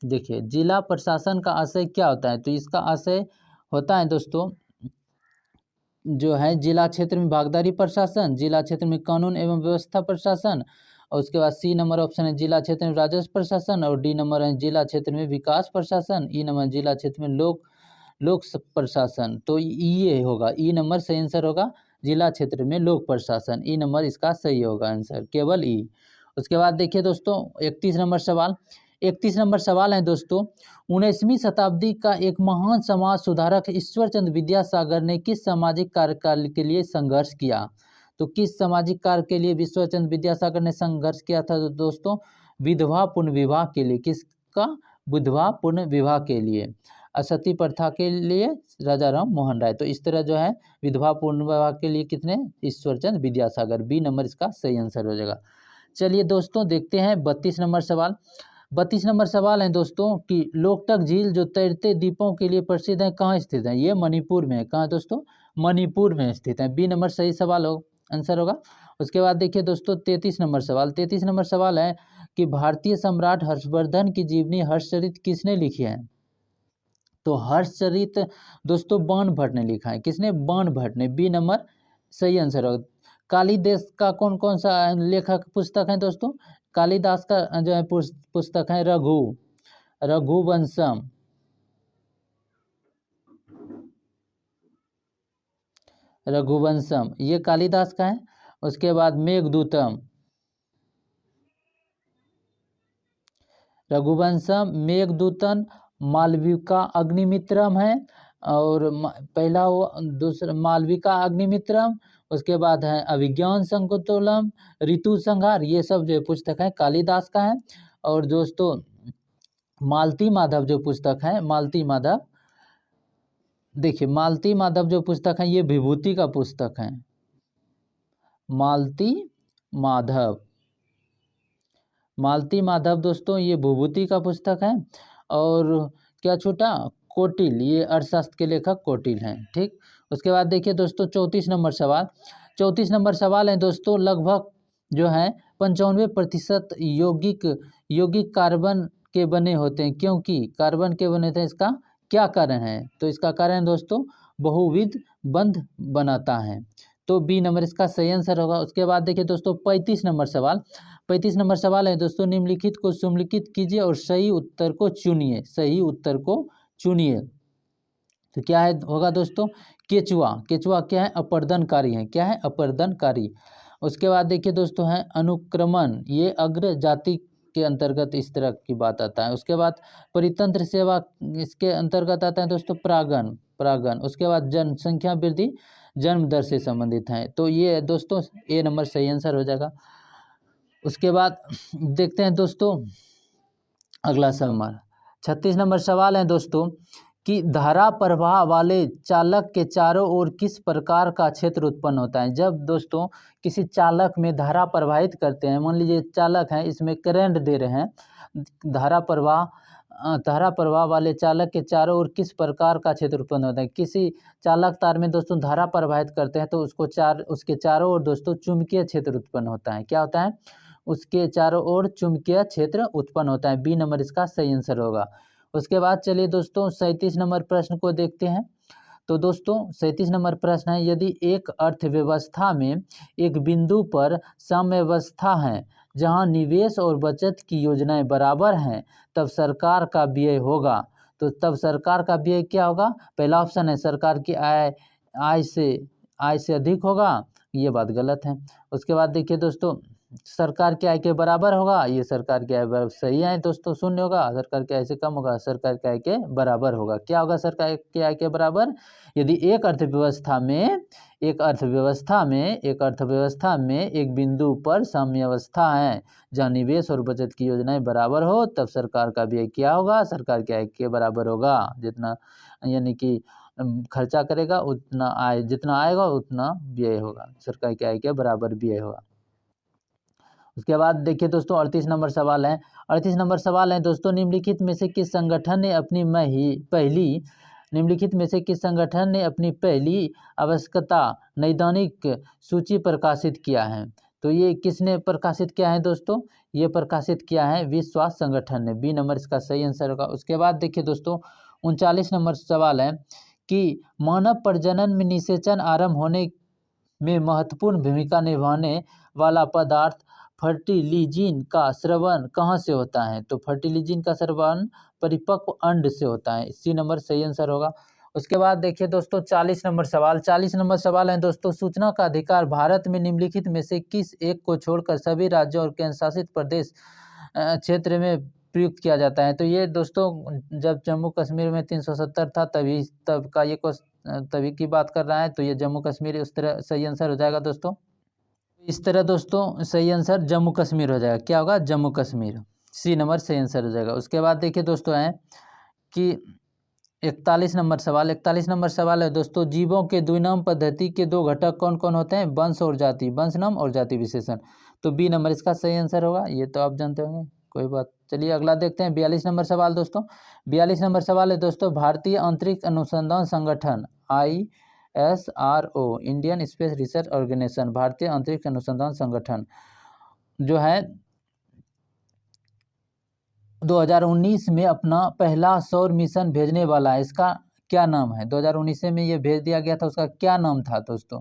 देखिए जिला प्रशासन का आशय क्या होता है, तो इसका आशय होता है दोस्तों जो है जिला क्षेत्र में भागीदारी प्रशासन, जिला क्षेत्र में कानून एवं व्यवस्था प्रशासन, और उसके बाद सी नंबर ऑप्शन है जिला क्षेत्र में राजस्व प्रशासन, और डी नंबर है जिला क्षेत्र में विकास प्रशासन, ई नंबर जिला क्षेत्र में लोक प्रशासन। तो ये होगा, ई नंबर सही आंसर होगा जिला क्षेत्र में लोक प्रशासन, ई नंबर इसका सही होगा आंसर, केवल ई। उसके बाद देखिए दोस्तों 31 नंबर सवाल, 31 नंबर सवाल है दोस्तों, 19वीं शताब्दी का एक महान समाज सुधारक ईश्वरचंद्र विद्यासागर ने किस सामाजिक कार्य के लिए संघर्ष किया। तो किस सामाजिक कार्य के लिए ईश्वरचंद्र विद्यासागर ने संघर्ष किया था, तो दोस्तों विधवा पुनर्विवाह के लिए। किसका? विधवा पुनर्विवाह के लिए, असती प्रथा के लिए राजा राम मोहन राय। तो इस तरह जो है विधवा पुनर्विवाह के लिए कितने? ईश्वरचंद्र विद्यासागर, बी नंबर इसका सही आंसर हो जाएगा। चलिए दोस्तों देखते हैं 32 नंबर सवाल। 32 नंबर सवाल है दोस्तों कि लोकटक झील जो तैरते द्वीपों के लिए प्रसिद्ध है, कहाँ स्थित है? ये मणिपुर में है। कहाँ दोस्तों? मणिपुर में स्थित है, बी नंबर सही सवाल हो आंसर होगा। उसके बाद देखिए दोस्तों 33 नंबर सवाल, 33 नंबर सवाल है कि भारतीय सम्राट हर्षवर्धन की जीवनी हर्षचरित किसने लिखी है? तो हर्षचरित दोस्तों बाण भट्ट ने लिखा है। किसने? बाण भट्ट ने, बी नंबर सही आंसर होगा। कालिदास का कौन कौन सा लेखक पुस्तक है दोस्तों? कालिदास का जो है पुस्तक है रघुवंशम, रघुवंशम ये कालिदास का है। उसके बाद मेघदूतम, रघुवंशम, मेघदूतम, मालविका अग्निमित्रम है, और पहला दूसरा मालविका अग्निमित्रम, उसके बाद है अभिज्ञान संकुतोलम, ऋतु संहार, ये सब जो पुस्तक है कालिदास का है। और दोस्तों मालती माधव जो पुस्तक है, मालती माधव, देखिए मालती माधव जो पुस्तक है ये विभूति का पुस्तक है, मालती माधव, मालती माधव दोस्तों ये विभूति का पुस्तक है। और क्या छूटा? कौटिल्य, ये अर्थशास्त्र के लेखक कौटिल्य हैं। ठीक, उसके बाद देखिए दोस्तों 34 नंबर सवाल, 34 नंबर सवाल है दोस्तों, लगभग जो है 95% यौगिक कार्बन के बने होते हैं, क्योंकि कार्बन के बने थे, इसका क्या कारण है? तो इसका कारण दोस्तों बहुविध बंध बनाता है, तो बी नंबर इसका सही आंसर होगा। उसके बाद देखिए दोस्तों 35 नंबर सवाल, 35 नंबर सवाल है दोस्तों, निम्नलिखित को सुमेलित कीजिए और सही उत्तर को चुनिए, सही उत्तर को चुनिए। तो क्या है होगा दोस्तों? केचुआ, केचुआ क्या है? अपर्दनकारी है। क्या है? अपर्दनकारी। उसके बाद देखिए दोस्तों है अनुक्रमण, ये अग्र जाति के अंतर्गत इस तरह की बात आता है। उसके बाद परितंत्र सेवा, इसके अंतर्गत आता है दोस्तों परागण, परागण। उसके बाद जनसंख्या वृद्धि जन्म दर से संबंधित है, तो ये दोस्तों ए नंबर सही आंसर हो जाएगा। उसके बाद देखते हैं दोस्तों अगला सवाल, 36 नंबर सवाल है दोस्तों कि धारा प्रवाह वाले चालक के चारों ओर किस प्रकार का क्षेत्र उत्पन्न होता है। जब दोस्तों किसी चालक में धारा प्रवाहित करते हैं, मान लीजिए चालक हैं, इसमें करंट दे रहे हैं, धारा प्रवाह वाले चालक के चारों ओर किस प्रकार का क्षेत्र उत्पन्न होता है। किसी चालक तार में दोस्तों धारा प्रवाहित करते हैं तो उसके चारों ओर दोस्तों चुंबकीय क्षेत्र उत्पन्न होता है। क्या होता है? उसके चारों ओर चुंबकीय क्षेत्र उत्पन्न होता है, बी नंबर इसका सही आंसर होगा। उसके बाद चलिए दोस्तों 37 नंबर प्रश्न को देखते हैं। तो दोस्तों 37 नंबर प्रश्न है, यदि एक अर्थव्यवस्था में एक बिंदु पर साम्यावस्था है जहां निवेश और बचत की योजनाएं बराबर हैं, तब सरकार का व्यय होगा। तो तब सरकार का व्यय क्या होगा? पहला ऑप्शन है सरकार की आय से अधिक होगा, ये बात गलत है। उसके बाद देखिए दोस्तों सरकार की आय के बराबर होगा, ये सरकार की आय बराबर सही है दोस्तों, शून्य होगा। सरकार की आय से कम होगा, सरकार की आय के बराबर होगा। क्या होगा? सरकार की आय के बराबर। यदि एक अर्थव्यवस्था में एक बिंदु पर साम्यावस्था है जहाँ निवेश और बचत की योजनाएं बराबर हो, तब सरकार का व्यय क्या होगा? सरकार की आय के बराबर होगा। जितना यानी कि खर्चा करेगा उतना आय, जितना आएगा उतना व्यय होगा, सरकार की आय के बराबर व्यय होगा। उसके बाद देखिए दोस्तों 38 नंबर सवाल है, 38 नंबर सवाल है दोस्तों, निम्नलिखित में से किस संगठन ने अपनी पहली आवश्यकता नैदानिक सूची प्रकाशित किया है। तो ये किसने प्रकाशित किया है दोस्तों? ये प्रकाशित किया है विश्व स्वास्थ्य संगठन ने। बी नंबर इसका सही आंसर होगा। उसके बाद देखिए दोस्तों 39 नंबर सवाल है कि मानव प्रजनन में निषेचन आरंभ होने में महत्वपूर्ण भूमिका निभाने वाला पदार्थ फर्टिलिजिन का स्रवण कहाँ से होता है? तो फर्टिलिजिन का स्रवण परिपक्व अंड से होता है। सी नंबर सही आंसर होगा। उसके बाद देखिए दोस्तों 40 नंबर सवाल। 40 नंबर सवाल है दोस्तों, सूचना का अधिकार भारत में निम्नलिखित में से किस एक को छोड़कर सभी राज्यों और केंद्र शासित प्रदेश क्षेत्र में प्रयुक्त किया जाता है? तो ये दोस्तों जब जम्मू कश्मीर में 370 था तब का ये तभी की बात कर रहा है, तो ये जम्मू कश्मीर उस तरह सही आंसर हो जाएगा दोस्तों। इस तरह दोस्तों सही आंसर जम्मू कश्मीर हो जाएगा। क्या होगा? जम्मू कश्मीर। सी नंबर सही आंसर हो जाएगा। उसके बाद देखिए दोस्तों है कि 41 नंबर सवाल। 41 नंबर सवाल है दोस्तों, जीवों के द्विनाम पद्धति के दो घटक कौन कौन होते हैं? वंश और जाति, वंश नाम और जाति विशेषण। तो बी नंबर इसका सही आंसर होगा। ये तो आप जानते होंगे, कोई बात। चलिए अगला देखते हैं 42 नंबर सवाल दोस्तों। 42 नंबर सवाल है दोस्तों, भारतीय अंतरिक्ष अनुसंधान संगठन ISRO Indian space research organisation, भारतीय अंतरिक्ष अनुसंधान संगठन जो है 2019 में अपना पहला सौर मिशन भेजने वाला है। इसका क्या नाम है? 2019 में ये भेज दिया गया था, उसका क्या नाम था दोस्तों?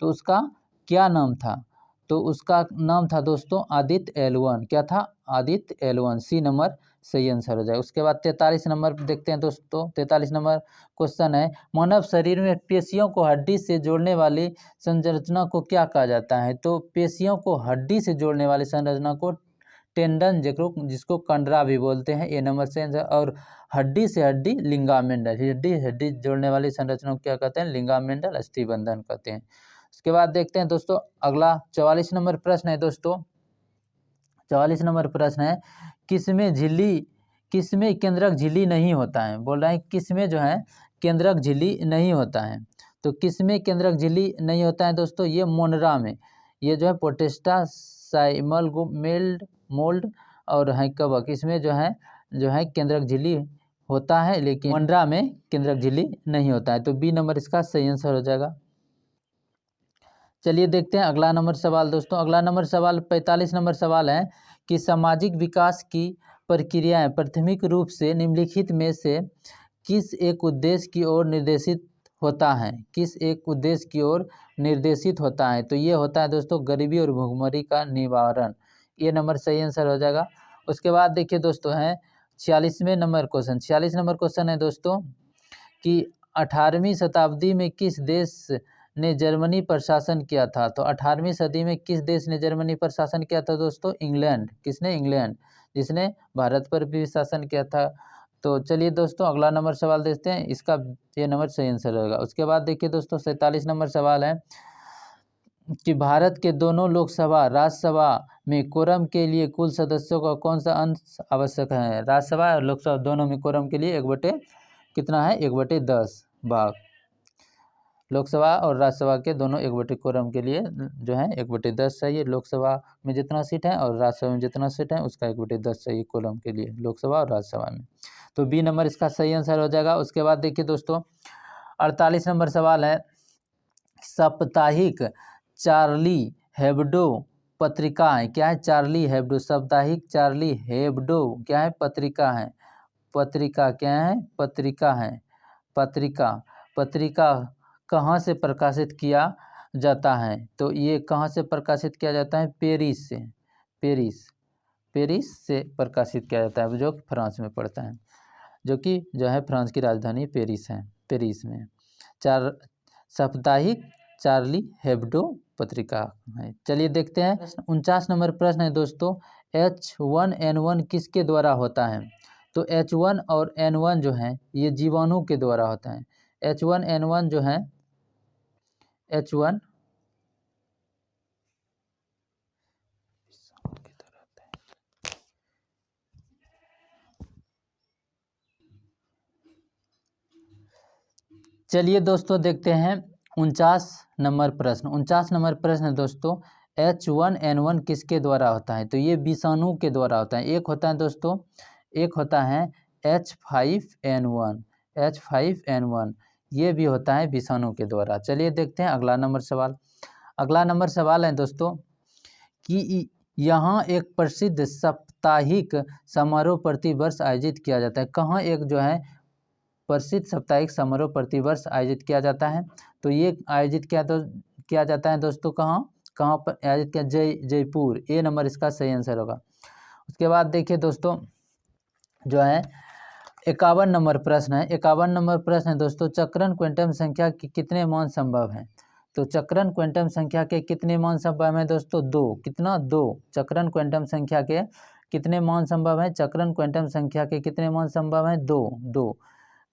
तो उसका क्या नाम था? तो उसका नाम था दोस्तों आदित्य L1। क्या था? आदित्य L1। सी नंबर सही आंसर हो जाए। उसके बाद 43 नंबर देखते हैं दोस्तों। 43 नंबर क्वेश्चन है, मानव शरीर में पेशियों को हड्डी से जोड़ने वाली संरचना को क्या कहा जाता है? तो पेशियों को हड्डी से जोड़ने वाली संरचना को टेंडन जिसको कंडरा भी बोलते हैं। ए नंबर से आंसर। और हड्डी से हड्डी लिंगामेंटल, हड्डी हड्डी जोड़ने वाली संरचना को क्या कहते हैं? लिंगामेंटल अस्थिबंधन कहते हैं। उसके बाद देखते हैं दोस्तों अगला 44 नंबर प्रश्न है दोस्तों। 44 नंबर प्रश्न है, किसमें केंद्रक झिल्ली नहीं होता है? बोल रहा है किसमें जो है केंद्रक झिल्ली नहीं होता है। तो किसमें केंद्रक झिल्ली नहीं होता है दोस्तों? ये मोनरा में। ये जो है पोटेस्टा साइमलगोमेल्ड मोल्ड और है कवक, इसमें जो है केंद्रक झिल्ली होता है, लेकिन मोनरा में केंद्रक झिल्ली नहीं होता है। तो बी नंबर इसका सही आंसर हो जाएगा। चलिए देखते हैं अगला नंबर सवाल दोस्तों। अगला नंबर सवाल 45 नंबर सवाल है कि सामाजिक विकास की प्रक्रियाएं प्राथमिक रूप से निम्नलिखित में से किस एक उद्देश्य की ओर निर्देशित होता है? किस एक उद्देश्य की ओर निर्देशित होता है? तो ये होता है दोस्तों गरीबी और भुखमरी का निवारण। ये नंबर सही आंसर हो जाएगा। उसके बाद देखिए दोस्तों है 46वें नंबर क्वेश्चन। 46 नंबर क्वेश्चन है दोस्तों कि 18वीं शताब्दी में किस देश ने जर्मनी पर शासन किया था? तो 18वीं सदी में किस देश ने जर्मनी पर शासन किया था दोस्तों? इंग्लैंड। किसने? इंग्लैंड, जिसने भारत पर भी शासन किया था। तो चलिए दोस्तों अगला नंबर सवाल देखते हैं, इसका ये नंबर सही आंसर होगा। उसके बाद देखिए दोस्तों 47 नंबर सवाल है कि भारत के दोनों लोकसभा राज्यसभा में कोरम के लिए कुल सदस्यों का कौन सा अंश आवश्यक है? राज्यसभा और लोकसभा दोनों में कोरम के लिए 1/, कितना है? 1/10 भाग। लोकसभा और राज्यसभा के दोनों 1/, कोरम के लिए जो है 1/10 चाहिए। लोकसभा में जितना सीट है और राज्यसभा में जितना सीट है उसका 1/10 चाहिए कोरम के लिए, लोकसभा और राज्यसभा में। तो बी नंबर इसका सही आंसर हो जाएगा। उसके बाद देखिए दोस्तों 48 नंबर सवाल है, साप्ताहिक चार्ली हेब्डो पत्रिका है। क्या है? चार्ली हेब्डो, साप्ताहिक चार्ली हेब्डो क्या है? पत्रिका है। पत्रिका क्या है? पत्रिका है। पत्रिका कहाँ से प्रकाशित किया जाता है? तो ये कहाँ से प्रकाशित किया जाता है? पेरिस से। पेरिस से प्रकाशित किया जाता है, जो फ्रांस में पड़ता है, जो है फ्रांस की राजधानी पेरिस है। पेरिस में साप्ताहिक चार्ली हेब्डो पत्रिका है। चलिए देखते हैं 49 नंबर प्रश्न है दोस्तों, H1N1 किसके द्वारा होता है? तो H1 और N1 जो है ये जीवाणु के द्वारा होता है। H1N1 जो है H1 चलिए दोस्तों देखते हैं 49 नंबर प्रश्न। 49 नंबर प्रश्न है दोस्तों, H1N1 किसके द्वारा होता है? तो ये विषाणु के द्वारा होता है। एक होता है दोस्तों, एक होता है H5N1 ये भी होता है विषाणु के द्वारा। चलिए देखते हैं अगला नंबर सवाल। अगला नंबर सवाल है दोस्तों कि यहाँ एक प्रसिद्ध साप्ताहिक समारोह प्रतिवर्ष आयोजित किया जाता है। कहाँ एक जो है प्रसिद्ध साप्ताहिक समारोह प्रतिवर्ष आयोजित किया जाता है? तो ये आयोजित किया जाता है दोस्तों कहाँ पर आयोजित किया? जयपुर। ए नंबर इसका सही आंसर होगा। उसके बाद देखिए दोस्तों जो है 51 नंबर प्रश्न है। 51 नंबर प्रश्न है दोस्तों, चक्रण क्वांटम संख्या के कितने मान संभव हैं? तो चक्रण क्वांटम संख्या के कितने मान संभव हैं दोस्तों? 2। कितना? 2। चक्रण क्वांटम संख्या के कितने मान संभव हैं? चक्रण क्वांटम संख्या के कितने मान संभव हैं? 2।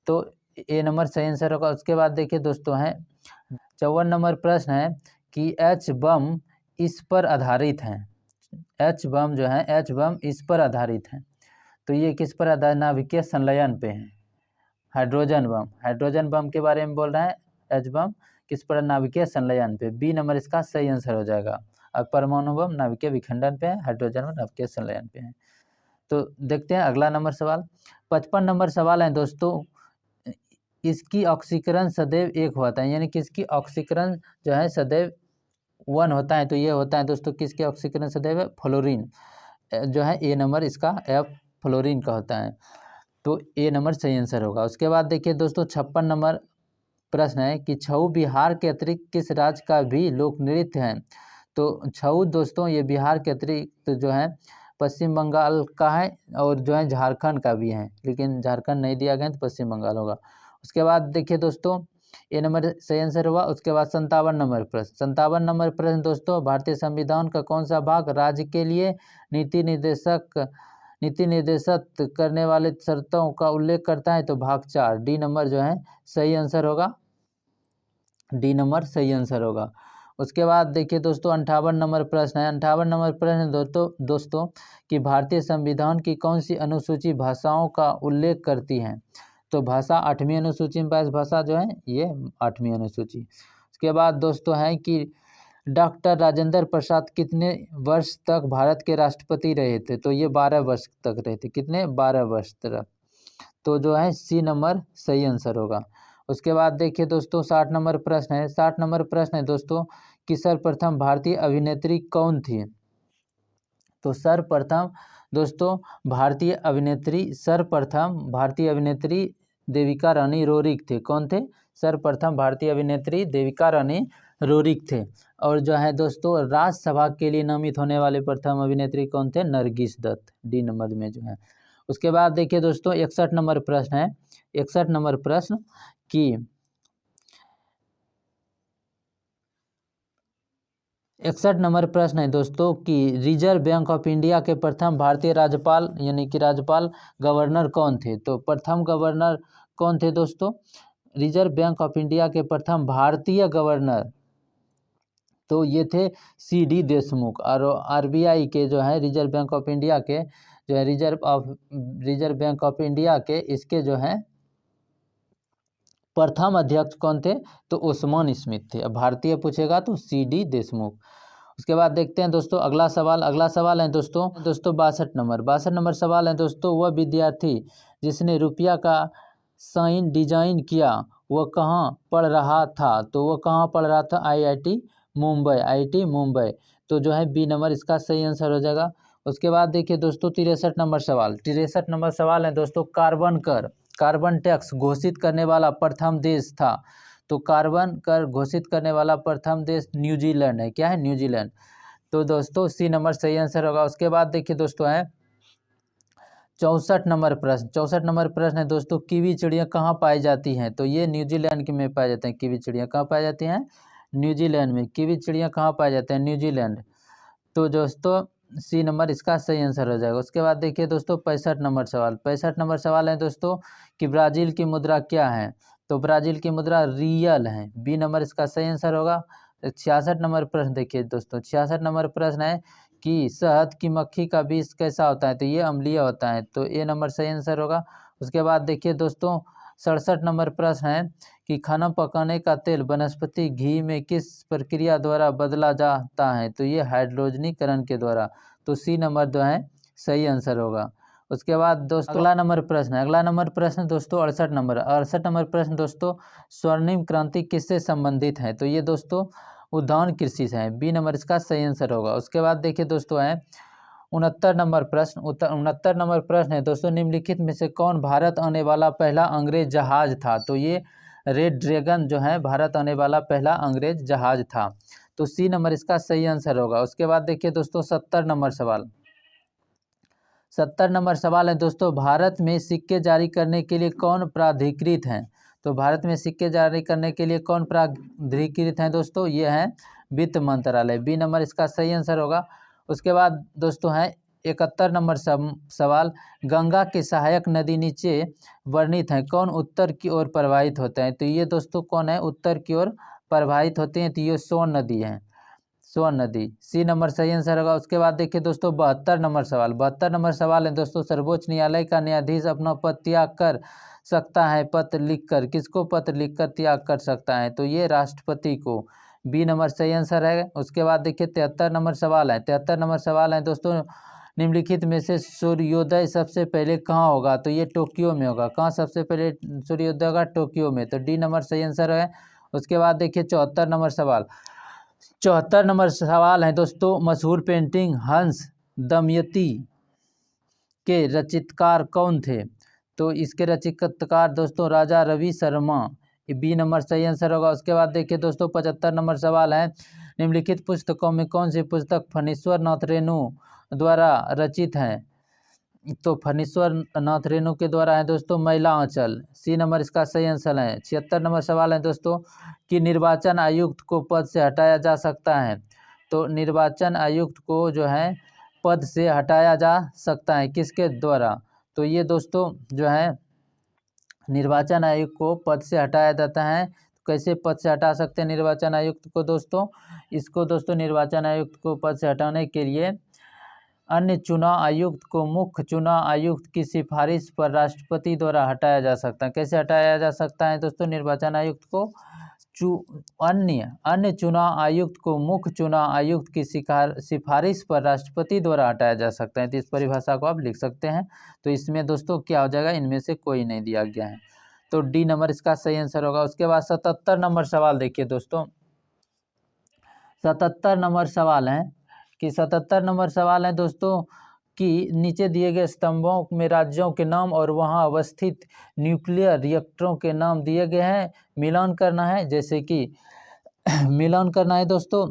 तो ए नंबर सही आंसर होगा। उसके बाद देखिए दोस्तों है 54 नंबर प्रश्न है कि एच बम इस पर आधारित हैं। एच बम जो है एच बम इस पर आधारित हैं। तो ये किस पर आधारित? नाभिकीय संलयन पे है। हाइड्रोजन बम के बारे में बोल रहा है। एच बम किस पर? नाभिकीय संलयन पे। बी नंबर इसका सही आंसर हो जाएगा। और परमाणु बम नाभिकीय विखंडन पे है, हाइड्रोजन बम नाभिकीय संलयन पे है। तो देखते हैं अगला नंबर सवाल। 55 नंबर सवाल है दोस्तों, इसकी ऑक्सीकरण सदैव 1 होता है, यानी कि इसकी ऑक्सीकरण जो है सदैव 1 होता है। तो ये होता है दोस्तों किसके ऑक्सीकरण सदैव? फ्लोरीन जो है ए नंबर इसका एफ फ्लोरीन का होता है। तो ए नंबर सही आंसर होगा। उसके बाद देखिए दोस्तों 56 नंबर प्रश्न है कि छऊ बिहार के अतिरिक्त किस राज्य का भी लोक नृत्य है? तो छऊ दोस्तों ये बिहार के अतिरिक्त जो है पश्चिम बंगाल का है और जो है झारखंड का भी है, लेकिन झारखंड नहीं दिया गया तो पश्चिम बंगाल होगा। उसके बाद देखिए दोस्तों ए नंबर सही आंसर हुआ। उसके बाद 57 नंबर प्रश्न। 57 नंबर प्रश्न दोस्तों, भारतीय संविधान का कौन सा भाग राज्य के लिए नीति निर्देशित करने वाले शर्तों का उल्लेख करता है? तो भाग 4। डी नंबर जो है सही आंसर होगा। डी नंबर सही आंसर होगा। उसके बाद देखिए दोस्तों 58 नंबर प्रश्न है। 58 नंबर प्रश्न दोस्तों कि भारतीय संविधान की कौन सी अनुसूची भाषाओं का उल्लेख करती है? तो भाषा 8वीं अनुसूची में भाषा जो है ये 8वीं अनुसूची। उसके बाद दोस्तों है कि डॉक्टर राजेंद्र प्रसाद कितने वर्ष तक भारत के राष्ट्रपति रहे थे? तो ये 12 वर्ष तक रहे थे। कितने? 12 वर्ष तक। तो जो है सी नंबर सही आंसर होगा। उसके बाद देखिए दोस्तों 60 नंबर प्रश्न है। 60 नंबर प्रश्न है दोस्तों कि सर्वप्रथम भारतीय अभिनेत्री कौन थी? तो सर्वप्रथम दोस्तों सर्वप्रथम भारतीय अभिनेत्री देविका रानी रोरिक थे। कौन थे? सर्वप्रथम भारतीय अभिनेत्री देविका रानी रोरिक थे। और जो है दोस्तों राज्यसभा के लिए नामित होने वाले प्रथम अभिनेत्री कौन थे? नरगिस दत्त। डी नंबर में जो है। उसके बाद देखिए दोस्तों 61 नंबर प्रश्न है। 61 नंबर प्रश्न कि 61 नंबर प्रश्न है दोस्तों कि रिजर्व बैंक ऑफ इंडिया के प्रथम भारतीय राज्यपाल यानी कि राज्यपाल गवर्नर कौन थे? तो प्रथम गवर्नर कौन थे दोस्तों? रिजर्व बैंक ऑफ इंडिया के प्रथम भारतीय गवर्नर तो ये थे सी.डी. देशमुख। और आरबीआई के जो है रिजर्व बैंक ऑफ इंडिया के जो है रिजर्व बैंक ऑफ इंडिया के इसके जो है प्रथम अध्यक्ष कौन थे? तो ओस्मान स्मिथ थे। अब भारतीय पूछेगा तो सी.डी. देशमुख। उसके बाद देखते हैं दोस्तों अगला सवाल है दोस्तों 62 नंबर सवाल है दोस्तों, वह विद्यार्थी जिसने रुपया का साइन डिजाइन किया वह कहाँ पढ़ रहा था? तो वह कहाँ पढ़ रहा था? आईआईटी मुंबई। तो जो है बी नंबर इसका सही आंसर हो जाएगा। उसके बाद देखिए दोस्तों 63 नंबर सवाल है दोस्तों, कार्बन टैक्स घोषित करने वाला प्रथम देश था। तो कार्बन कर घोषित करने वाला प्रथम देश न्यूजीलैंड है। क्या है? न्यूजीलैंड। तो दोस्तों सी नंबर सही आंसर होगा। उसके बाद देखिए दोस्तों है 64 नंबर प्रश्न है दोस्तों, कीवी चिड़िया कहाँ पाई जाती हैं? तो ये न्यूजीलैंड में पाए जाते हैं। कीवी चिड़िया कहाँ पाई जाती हैं? न्यूजीलैंड में। कीवी चिड़िया कहाँ पाए जाते हैं? न्यूजीलैंड। तो दोस्तों सी नंबर इसका सही आंसर हो जाएगा। उसके बाद देखिए दोस्तों 65 नंबर सवाल है दोस्तों कि ब्राज़ील की मुद्रा क्या है? तो ब्राज़ील की मुद्रा रियल है। बी नंबर इसका सही आंसर होगा। 66 नंबर प्रश्न देखिए दोस्तों 66 नंबर प्रश्न है कि शहद की मक्खी का बीज कैसा होता है? तो ये अम्लीय होता है। तो ए नंबर सही आंसर होगा। उसके बाद देखिए दोस्तों 67 नंबर प्रश्न है कि खाना पकाने का तेल वनस्पति घी में किस प्रक्रिया द्वारा बदला जाता है? तो ये हाइड्रोजनीकरण के द्वारा। तो सी नंबर जो है सही आंसर होगा। उसके बाद दोस्तों अगला नंबर प्रश्न दोस्तों 68 नंबर प्रश्न दोस्तों, स्वर्णिम क्रांति किससे संबंधित है? तो ये दोस्तों उद्यान कृषि से है। बी नंबर इसका सही आंसर होगा। उसके बाद देखिए दोस्तों है 69 नंबर प्रश्न। 69 नंबर प्रश्न है दोस्तों, निम्नलिखित में से कौन भारत आने वाला पहला अंग्रेज जहाज था? तो ये रेड ड्रैगन जो है भारत आने वाला पहला अंग्रेज जहाज था। तो सी नंबर इसका सही आंसर होगा। उसके बाद देखिए दोस्तों 70 नंबर सवाल। 70 नंबर सवाल है दोस्तों, भारत में सिक्के जारी करने के लिए कौन प्राधिकृत हैं? तो भारत में सिक्के जारी करने के लिए कौन प्राधिकृत हैं दोस्तों? ये है वित्त मंत्रालय। बी नंबर इसका सही आंसर होगा। उसके बाद दोस्तों है 71 नंबर सवाल, गंगा के सहायक नदी नीचे वर्णित हैं, कौन उत्तर की ओर प्रवाहित होते हैं? तो ये दोस्तों कौन है उत्तर की ओर प्रवाहित होते हैं? तो ये सोन नदी है, सोन नदी। सी नंबर सही आंसर होगा। उसके बाद देखिए दोस्तों 72 नंबर सवाल। 72 नंबर सवाल है दोस्तों, सर्वोच्च न्यायालय का न्यायाधीश अपना पद त्याग कर सकता है पत्र लिखकर? किसको पत्र लिखकर त्याग कर सकता है? तो ये राष्ट्रपति को। बी नंबर सही आंसर है। उसके बाद देखिए 73 नंबर सवाल है। 73 नंबर सवाल है दोस्तों, निम्नलिखित में से सूर्योदय सबसे पहले कहाँ होगा? तो ये टोक्यो में होगा। कहाँ सबसे पहले सूर्योदय होगा? टोक्यो में। तो डी नंबर सही आंसर है। उसके बाद देखिए 74 नंबर सवाल। 74 नंबर सवाल है दोस्तों, मशहूर पेंटिंग हंस दमयंती के रचितकार कौन थे? तो इसके रचितकार दोस्तों राजा रवि शर्मा। बी नंबर सही आंसर होगा। उसके बाद देखिए दोस्तों 75 नंबर सवाल है, निम्नलिखित पुस्तकों में कौन सी पुस्तक फणीश्वर नाथ रेणु द्वारा रचित है? तो फणीश्वर नाथ रेणु के द्वारा है दोस्तों महिला आंचल। सी नंबर इसका सही आंसर है। 76 नंबर सवाल है दोस्तों, कि निर्वाचन आयुक्त को पद से हटाया जा सकता है? तो निर्वाचन आयुक्त को जो है पद से हटाया जा सकता है, किसके द्वारा? तो ये दोस्तों जो है निर्वाचन आयुक्त को पद से हटाया जाता है। कैसे पद से हटा सकते हैं निर्वाचन आयुक्त को दोस्तों? इसको दोस्तों निर्वाचन आयुक्त को पद से हटाने के लिए अन्य चुनाव आयुक्त को मुख्य चुनाव आयुक्त की सिफारिश पर राष्ट्रपति द्वारा हटाया जा सकता है। कैसे हटाया जा सकता है दोस्तों निर्वाचन आयुक्त को? अन्य चुनाव आयुक्त को मुख्य चुनाव आयुक्त की सिफारिश पर राष्ट्रपति द्वारा हटाया जा सकता है। तो इस परिभाषा को आप लिख सकते हैं। तो इसमें दोस्तों क्या हो जाएगा? इनमें से कोई नहीं दिया गया है। तो डी नंबर इसका सही आंसर होगा। उसके बाद 77 नंबर सवाल देखिए दोस्तों, 77 नंबर सवाल है कि 77 नंबर सवाल है दोस्तों कि नीचे दिए गए स्तंभों में राज्यों के नाम और वहां अवस्थित न्यूक्लियर रिएक्टरों के नाम दिए गए हैं, मिलान करना है। जैसे कि मिलान करना है दोस्तों,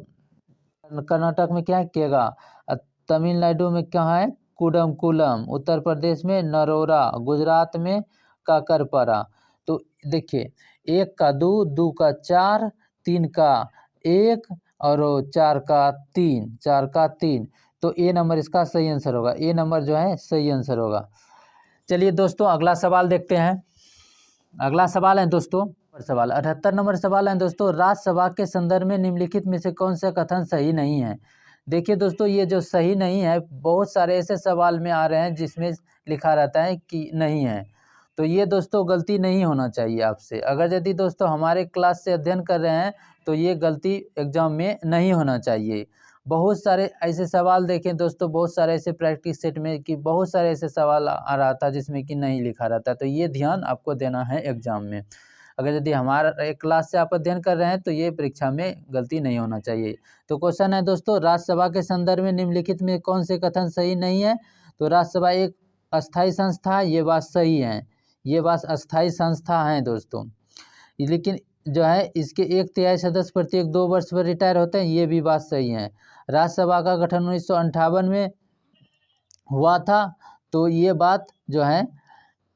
कर्नाटक में क्या है? केगा। तमिलनाडु में कहाँ है? कुडमकुलम। उत्तर प्रदेश में नरोरा। गुजरात में काकरपारा। तो देखिए 1 का 2, 2 का 4, 3 का 1 और 4 का 3, 4 का 3। तो ए नंबर इसका सही आंसर होगा। ए नंबर जो है सही आंसर होगा। चलिए दोस्तों अगला सवाल देखते हैं। अगला सवाल है दोस्तों सवाल 78 नंबर सवाल है दोस्तों, राज्यसभा के संदर्भ में निम्नलिखित में से कौन सा कथन सही नहीं है? देखिए दोस्तों ये जो सही नहीं है, बहुत सारे ऐसे सवाल में आ रहे हैं जिसमें लिखा रहता है कि नहीं है। तो ये दोस्तों गलती नहीं होना चाहिए आपसे। अगर यदि दोस्तों हमारे क्लास से अध्ययन कर रहे हैं तो ये गलती एग्जाम में नहीं होना चाहिए। बहुत सारे ऐसे सवाल देखें दोस्तों, बहुत सारे ऐसे प्रैक्टिस सेट में कि बहुत सारे ऐसे सवाल आ रहा था जिसमें कि नहीं लिखा रहता। तो ये ध्यान आपको देना है एग्जाम में। अगर यदि हमारा एक क्लास से आप अध्ययन कर रहे हैं तो ये परीक्षा में गलती नहीं होना चाहिए। तो क्वेश्चन है दोस्तों, राज्यसभा के संदर्भ में निम्नलिखित में कौन से कथन सही नहीं है? तो राज्यसभा एक अस्थायी संस्था, ये बात सही है। ये बात अस्थायी संस्था है दोस्तों, लेकिन जो है इसके 1/3 सदस्य प्रत्येक 2 वर्ष पर रिटायर होते हैं, ये भी बात सही है। राज्यसभा का गठन 1958 में हुआ था, तो ये बात जो है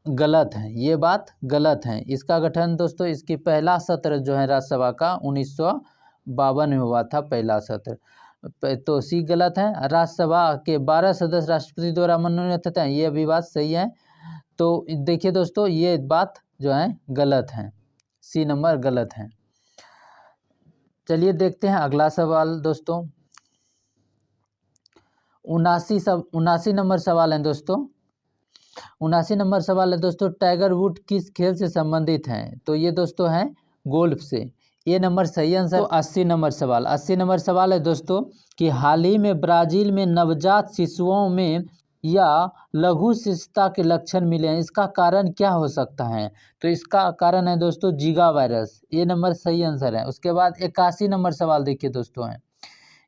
गलत है। ये बात गलत है। इसका गठन दोस्तों इसकी पहला सत्र जो है राज्यसभा का 1952 में हुआ था, पहला सत्र। तो सी गलत है। राज्यसभा के 12 सदस्य राष्ट्रपति द्वारा मनोनीत होते हैं, ये भी बात सही है। तो देखिए दोस्तों ये बात जो है गलत है, सी नंबर गलत है। चलिए देखते हैं अगला सवाल दोस्तों, 79 नंबर सवाल है दोस्तों। 79 नंबर सवाल है दोस्तों, टाइगर वुड किस खेल से संबंधित हैं? तो ये दोस्तों है गोल्फ से। ये नंबर सही आंसर। तो 80 नंबर सवाल है दोस्तों कि हाल ही में ब्राजील में नवजात शिशुओं में या लघु शिशुता के लक्षण मिले हैं, इसका कारण क्या हो सकता है? तो इसका कारण है दोस्तों जीगा वायरस, ये नंबर सही आंसर है। उसके बाद 81 नंबर सवाल देखिए दोस्तों है,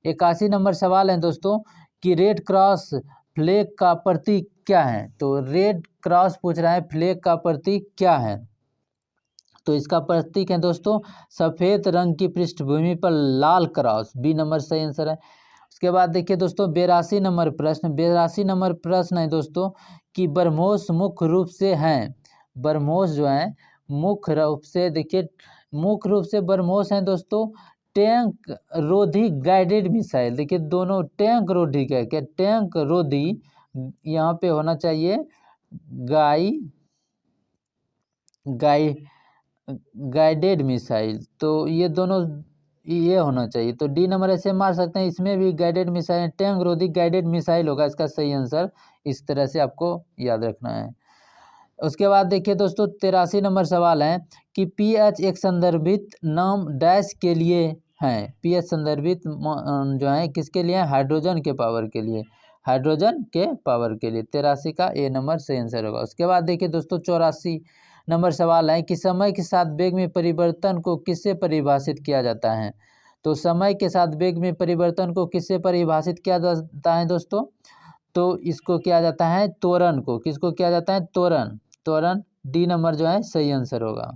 81 नंबर सवाल है दोस्तों कि रेड क्रॉस फ्लैग का प्रतीक क्या है? तो रेड क्रॉस पूछ रहा है, फ्लैग का प्रतीक क्या है? तो इसका प्रतीक है दोस्तों सफ़ेद रंग की पृष्ठभूमि पर लाल क्रॉस, बी नंबर सही आंसर है। उसके बाद देखिए दोस्तों 82 नंबर प्रश्न, 82 नंबर प्रश्न है दोस्तों कि ब्रह्मोस मुख्य रूप से हैं, ब्रह्मोस जो है मुख्य रूप से, देखिए मुख्य रूप से ब्रह्मोस हैं दोस्तों टैंक रोधी गाइडेड मिसाइल। देखिए दोनों टैंक रोधी क्या क्या, टैंक रोधी यहाँ पे होना चाहिए गाइडेड मिसाइल, तो ये दोनों ये होना चाहिए। तो डी नंबर ऐसे मार सकते हैं, इसमें भी गाइडेड मिसाइल, टैंक रोधी गाइडेड मिसाइल होगा इसका सही आंसर। इस तरह से आपको याद रखना है। उसके बाद देखिए दोस्तों 83 नंबर सवाल है कि पीएच एक संदर्भित नाम डैश के लिए है, पीएच संदर्भित जो है किसके लिए, हाइड्रोजन के पावर के लिए, हाइड्रोजन के पावर के लिए। 83 का ए नंबर सही आंसर होगा। उसके बाद देखिए दोस्तों 84 नंबर सवाल है कि समय के साथ वेग में परिवर्तन को किससे परिभाषित किया जाता है? तो समय के साथ वेग में परिवर्तन को किससे परिभाषित किया जाता है दोस्तों? तो इसको किया जाता है त्वरण को, किसको किया जाता है, त्वरण, त्वरण। डी नंबर जो है सही आंसर होगा।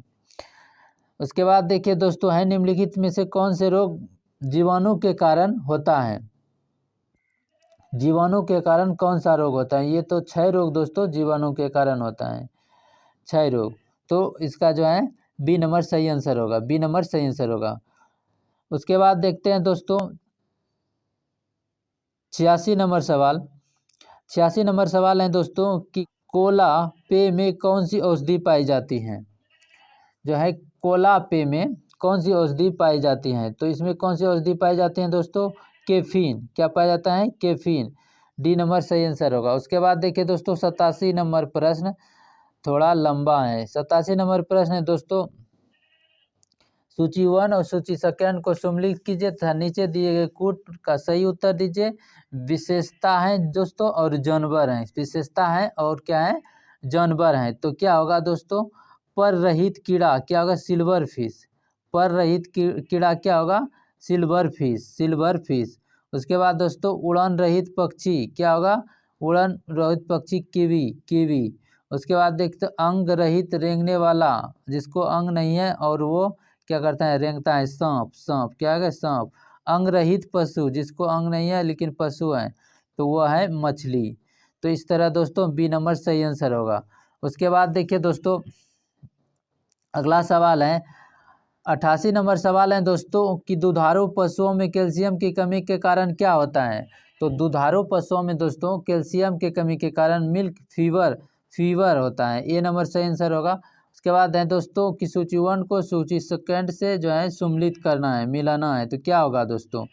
उसके बाद देखिए दोस्तों है निम्नलिखित में से कौन से रोग जीवाणु के कारण होता है? जीवाणु के कारण कौन सा रोग होता है? ये तो क्षय रोग दोस्तों जीवाणु के कारण होता है, क्षय रोग। तो इसका जो है बी नंबर सही आंसर होगा, बी नंबर सही आंसर होगा। उसके बाद देखते हैं दोस्तों 86 नंबर सवाल, 86 नंबर सवाल है दोस्तों कि कोला पे में कौन सी औषधि पाई जाती है? जो है कोला पे में कौन सी औषधि पाई जाती है? तो इसमें कौन सी औषधि पाई जाती है दोस्तों? कैफीन, क्या पाया जाता है, कैफीन। डी नंबर सही आंसर होगा। उसके बाद देखिए दोस्तों 87 नंबर प्रश्न थोड़ा लंबा है। 87 नंबर प्रश्न है दोस्तों सूची 1 और सूची सेकंड को सम्मिलित कीजिए तथा नीचे दिए गए कूट का सही उत्तर दीजिए। विशेषता है दोस्तों और जानवर हैं, विशेषता है और क्या है, जानवर हैं। तो क्या होगा दोस्तों, पर रहित कीड़ा क्या होगा, सिल्वर फिश, पर रहित कीड़ा क्या होगा, सिल्वर फिश, सिल्वर फिश। उसके बाद दोस्तों उड़न रहित पक्षी क्या होगा, उड़न रहित पक्षी कीवी, कीवी। उसके बाद देखते अंग रहित रेंगने वाला, जिसको अंग नहीं है और वो क्या करता है, रेंगता है, सांप, सांप क्या है, सांप। अंग रहित पशु, जिसको अंग नहीं है लेकिन पशु है, तो वह है मछली। तो इस तरह दोस्तों बी नंबर सही आंसर होगा। उसके बाद देखिए दोस्तों अगला सवाल है 88 नंबर सवाल है दोस्तों कि दुधारू पशुओं में कैल्शियम की कमी के कारण क्या होता है? तो दुधारू पशुओं में दोस्तों कैल्शियम की कमी के कारण मिल्क फीवर, फीवर होता है। ए नंबर सही आंसर होगा। उसके बाद है दोस्तों कि सूची 1 को सूची सेकंड से जो है सम्मिलित करना है, मिलाना है। तो क्या होगा दोस्तों,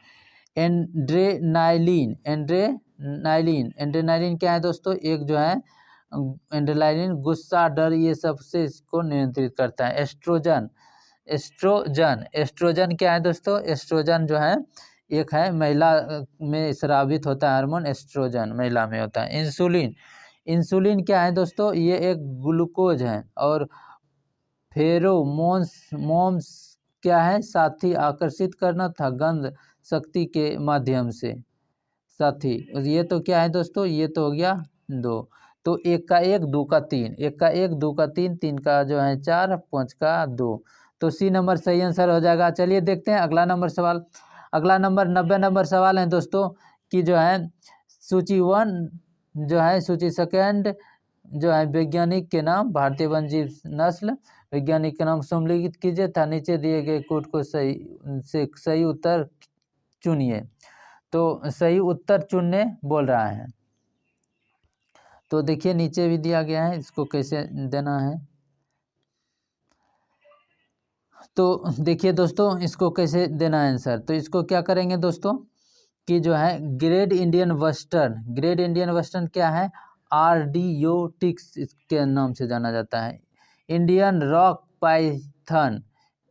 एंड्रेनाइलिन, एंड्रेनाइलिन, एंड्रेनाइलिन क्या है दोस्तों, एक जो है एंड्रेनाइलिन गुस्सा, डर, ये सब से इसको नियंत्रित करता है। एस्ट्रोजन, एस्ट्रोजन, एस्ट्रोजन क्या है दोस्तों, एस्ट्रोजन जो है एक है महिला में स्रावित होता है हार्मोन, एस्ट्रोजन महिला में होता है। इंसुलिन, इंसुलिन क्या है दोस्तों, ये एक ग्लूकोज है। और फेरोमोन्स, मोम्स क्या है, साथी आकर्षित करना था गंध शक्ति के माध्यम से, साथी। ये तो क्या है दोस्तों, ये तो हो गया 2। तो 1 का 1, 2 का 3, 1 का 1, 2 का 3, 3 का जो है 4, 5 का 2। तो सी नंबर सही आंसर हो जाएगा। चलिए देखते हैं अगला नंबर सवाल। अगला नंबर 90 नंबर सवाल है दोस्तों कि जो है सूची 1 जो है सूची सेकंड जो है वैज्ञानिक के नाम, भारतीय वन्यजीव नस्ल वैज्ञानिक के नाम सम्मिलित कीजिए था नीचे दिए गए कोड को सही उत्तर चुनिए। तो सही उत्तर चुनने बोल रहा है। तो देखिए नीचे भी दिया गया है, इसको कैसे देना है। तो देखिए दोस्तों इसको कैसे देना है आंसर। तो इसको क्या करेंगे दोस्तों कि जो है great Indian western, great Indian western क्या है, आर्डियोटिक्स के नाम से जाना जाता है। Indian rock Python,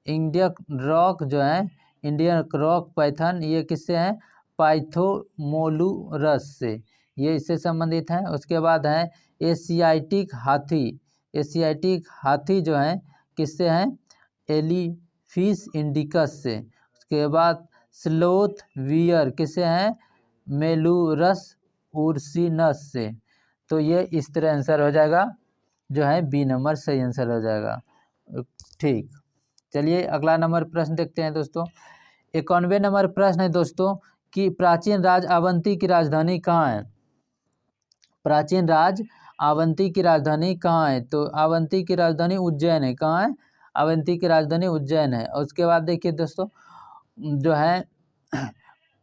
Indian rock जो है, इंडियन रॉक पाइथन ये किससे है, पाइथोमोलुरस से, ये इससे संबंधित हैं। उसके बाद है एशियाटिक हाथी। एशियाटिक हाथी जो है किससे हैं? एलीफिस इंडिकस से। उसके बाद स्लोथ वियर किससे हैं? मेलूरस उर्सिनस से। तो ये इस तरह आंसर हो जाएगा, जो है बी नंबर सही आंसर हो जाएगा। ठीक, चलिए अगला नंबर प्रश्न देखते हैं दोस्तों। 91 नंबर प्रश्न है दोस्तों कि प्राचीन राज अवंती की राजधानी कहाँ है? प्राचीन राज अवंती की राजधानी कहाँ है? तो अवंती की राजधानी उज्जैन है। कहाँ है? अवंती की राजधानी उज्जैन है। और उसके बाद देखिए दोस्तों, जो है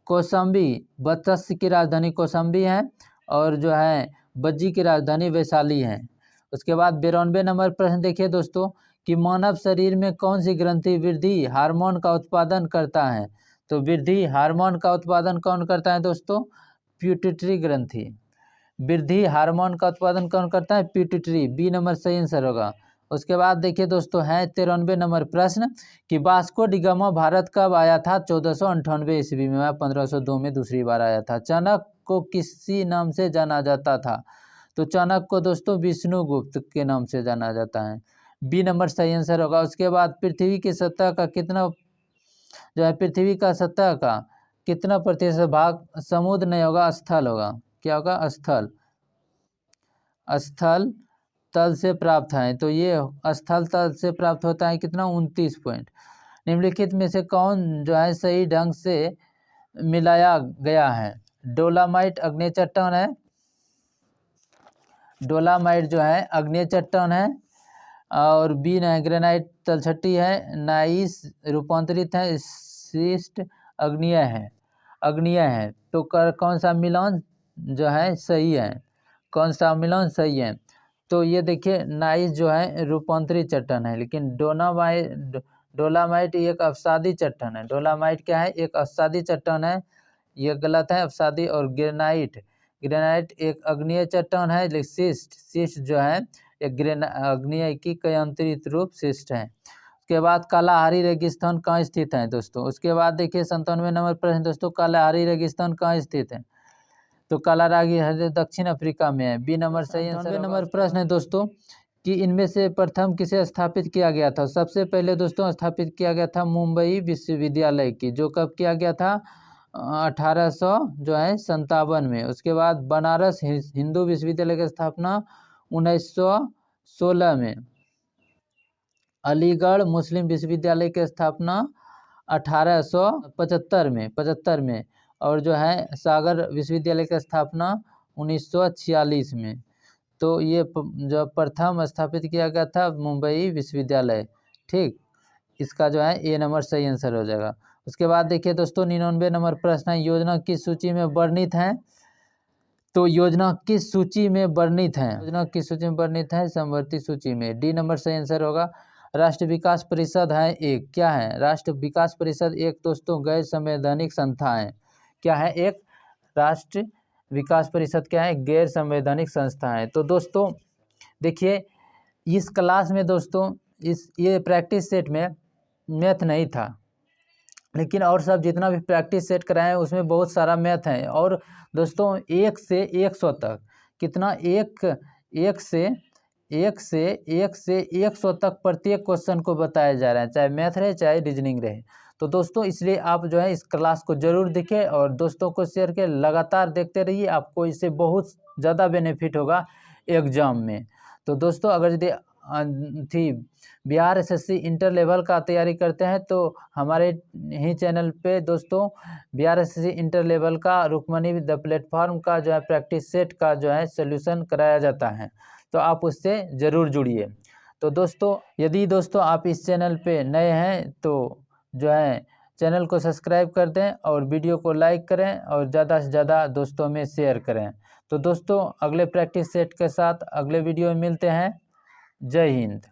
कौशाम्बी, वत्स्य की राजधानी कौशाम्बी है, और जो है बज्जी की राजधानी वैशाली है। उसके बाद 92 नंबर प्रश्न देखिए दोस्तों कि मानव शरीर में कौन सी ग्रंथि वृद्धि हार्मोन का उत्पादन करता है? तो वृद्धि हार्मोन का उत्पादन कौन करता है दोस्तों? प्यूटिटरी ग्रंथि। वृद्धि हार्मोन का उत्पादन कौन करता है? प्यूटिटरी। बी नंबर सही आंसर होगा। उसके बाद देखिए दोस्तों है 93 नंबर प्रश्न कि वास्को डी गामा भारत कब आया था? 1498 ईस्वी में। 1502 में दूसरी बार आया था। चाणक्य को किसी नाम से जाना जाता था? तो चाणक्य को दोस्तों विष्णुगुप्त के नाम से जाना जाता है। बी नंबर सही आंसर होगा। उसके बाद पृथ्वी की सतह का कितना, जो है पृथ्वी का सतह का कितना प्रतिशत भाग समुद्र नहीं होगा, स्थल होगा? क्या होगा? स्थल। स्थल तल से प्राप्त है। तो ये स्थल तल से प्राप्त होता है कितना? 29 पॉइंट। निम्नलिखित में से कौन जो है सही ढंग से मिलाया गया है? डोलामाइट अग्नेय चट्टान है। डोलामाइट जो है अग्नेय चट्टान है। और बी ग्रेनाइट तलछटी है। नाइस रूपांतरित है। शिस्ट अग्नीय है। अग्नीय है। तो कौन सा मिलान जो है सही है? कौन सा मिलान सही है? तो ये देखिए नाइस जो है रूपांतरित चट्टान है, लेकिन डोलामाइट एक अवसादी चट्टान है। डोलामाइट क्या है? एक अवसादी चट्टान है, ये गलत है अवसादी। और ग्रेनाइट एक अग्नीय चट्टान है। लेकिन शिस्ट जो है एक अग्नीय की कयांतरित रूप शिस्ट है। उसके बाद कालाहारी रेगिस्तान कहाँ स्थित है दोस्तों? उसके बाद देखिए 97 नंबर प्रश्न दोस्तों, कालाहारी रेगिस्तान कहाँ स्थित है? तो कालाहारी दक्षिण अफ्रीका में है। बी नंबर सही आंसर। 99 नंबर प्रश्न है दोस्तों कि इनमें से प्रथम किसे स्थापित किया गया था? सबसे पहले दोस्तों स्थापित किया गया था मुंबई विश्वविद्यालय की, जो कब किया गया था? 1857 में। उसके बाद बनारस हिंदू विश्वविद्यालय की स्थापना 1916 में। अलीगढ़ मुस्लिम विश्वविद्यालय की स्थापना 1875 में। और जो है सागर विश्वविद्यालय की स्थापना 1946 में। तो ये जो प्रथम स्थापित किया गया था मुंबई विश्वविद्यालय। ठीक, इसका जो है ए नंबर सही आंसर हो जाएगा। उसके बाद देखिए दोस्तों 99 नंबर प्रश्न है, योजना किस सूची में वर्णित है? तो योजना किस सूची में वर्णित है? योजना किस सूची में वर्णित है? समवर्ती सूची में। डी नंबर सही आंसर होगा। राष्ट्रीय विकास परिषद है एक, क्या है? राष्ट्रीय विकास परिषद एक दोस्तों गैर संवैधानिक संस्था है। क्या है? एक राष्ट्रीय विकास परिषद क्या है? गैर संवैधानिक संस्था है। तो दोस्तों देखिए इस क्लास में दोस्तों ये प्रैक्टिस सेट में मैथ नहीं था, लेकिन और सब जितना भी प्रैक्टिस सेट कराए हैं उसमें बहुत सारा मैथ है। और दोस्तों 1 से 100 तक कितना? एक से 100 तक प्रत्येक क्वेश्चन को बताया जा रहा है, चाहे मैथ रहे चाहे रीजनिंग रहे। तो दोस्तों इसलिए आप जो है इस क्लास को जरूर देखें और दोस्तों को शेयर करें, लगातार देखते रहिए, आपको इससे बहुत ज़्यादा बेनिफिट होगा एग्जाम में। तो दोस्तों अगर यदि बिहार एसएससी इंटर लेवल का तैयारी करते हैं तो हमारे ही चैनल पे दोस्तों बिहार एसएससी इंटर लेवल का रुक्मणी द प्लेटफॉर्म का जो है प्रैक्टिस सेट का जो है सोल्यूशन कराया जाता है, तो आप उससे ज़रूर जुड़िए। तो दोस्तों यदि दोस्तों आप इस चैनल पे नए हैं तो जो है चैनल को सब्सक्राइब कर दें और वीडियो को लाइक करें और ज़्यादा से ज़्यादा दोस्तों में शेयर करें। तो दोस्तों अगले प्रैक्टिस सेट के साथ अगले वीडियो में मिलते हैं। जय हिंद।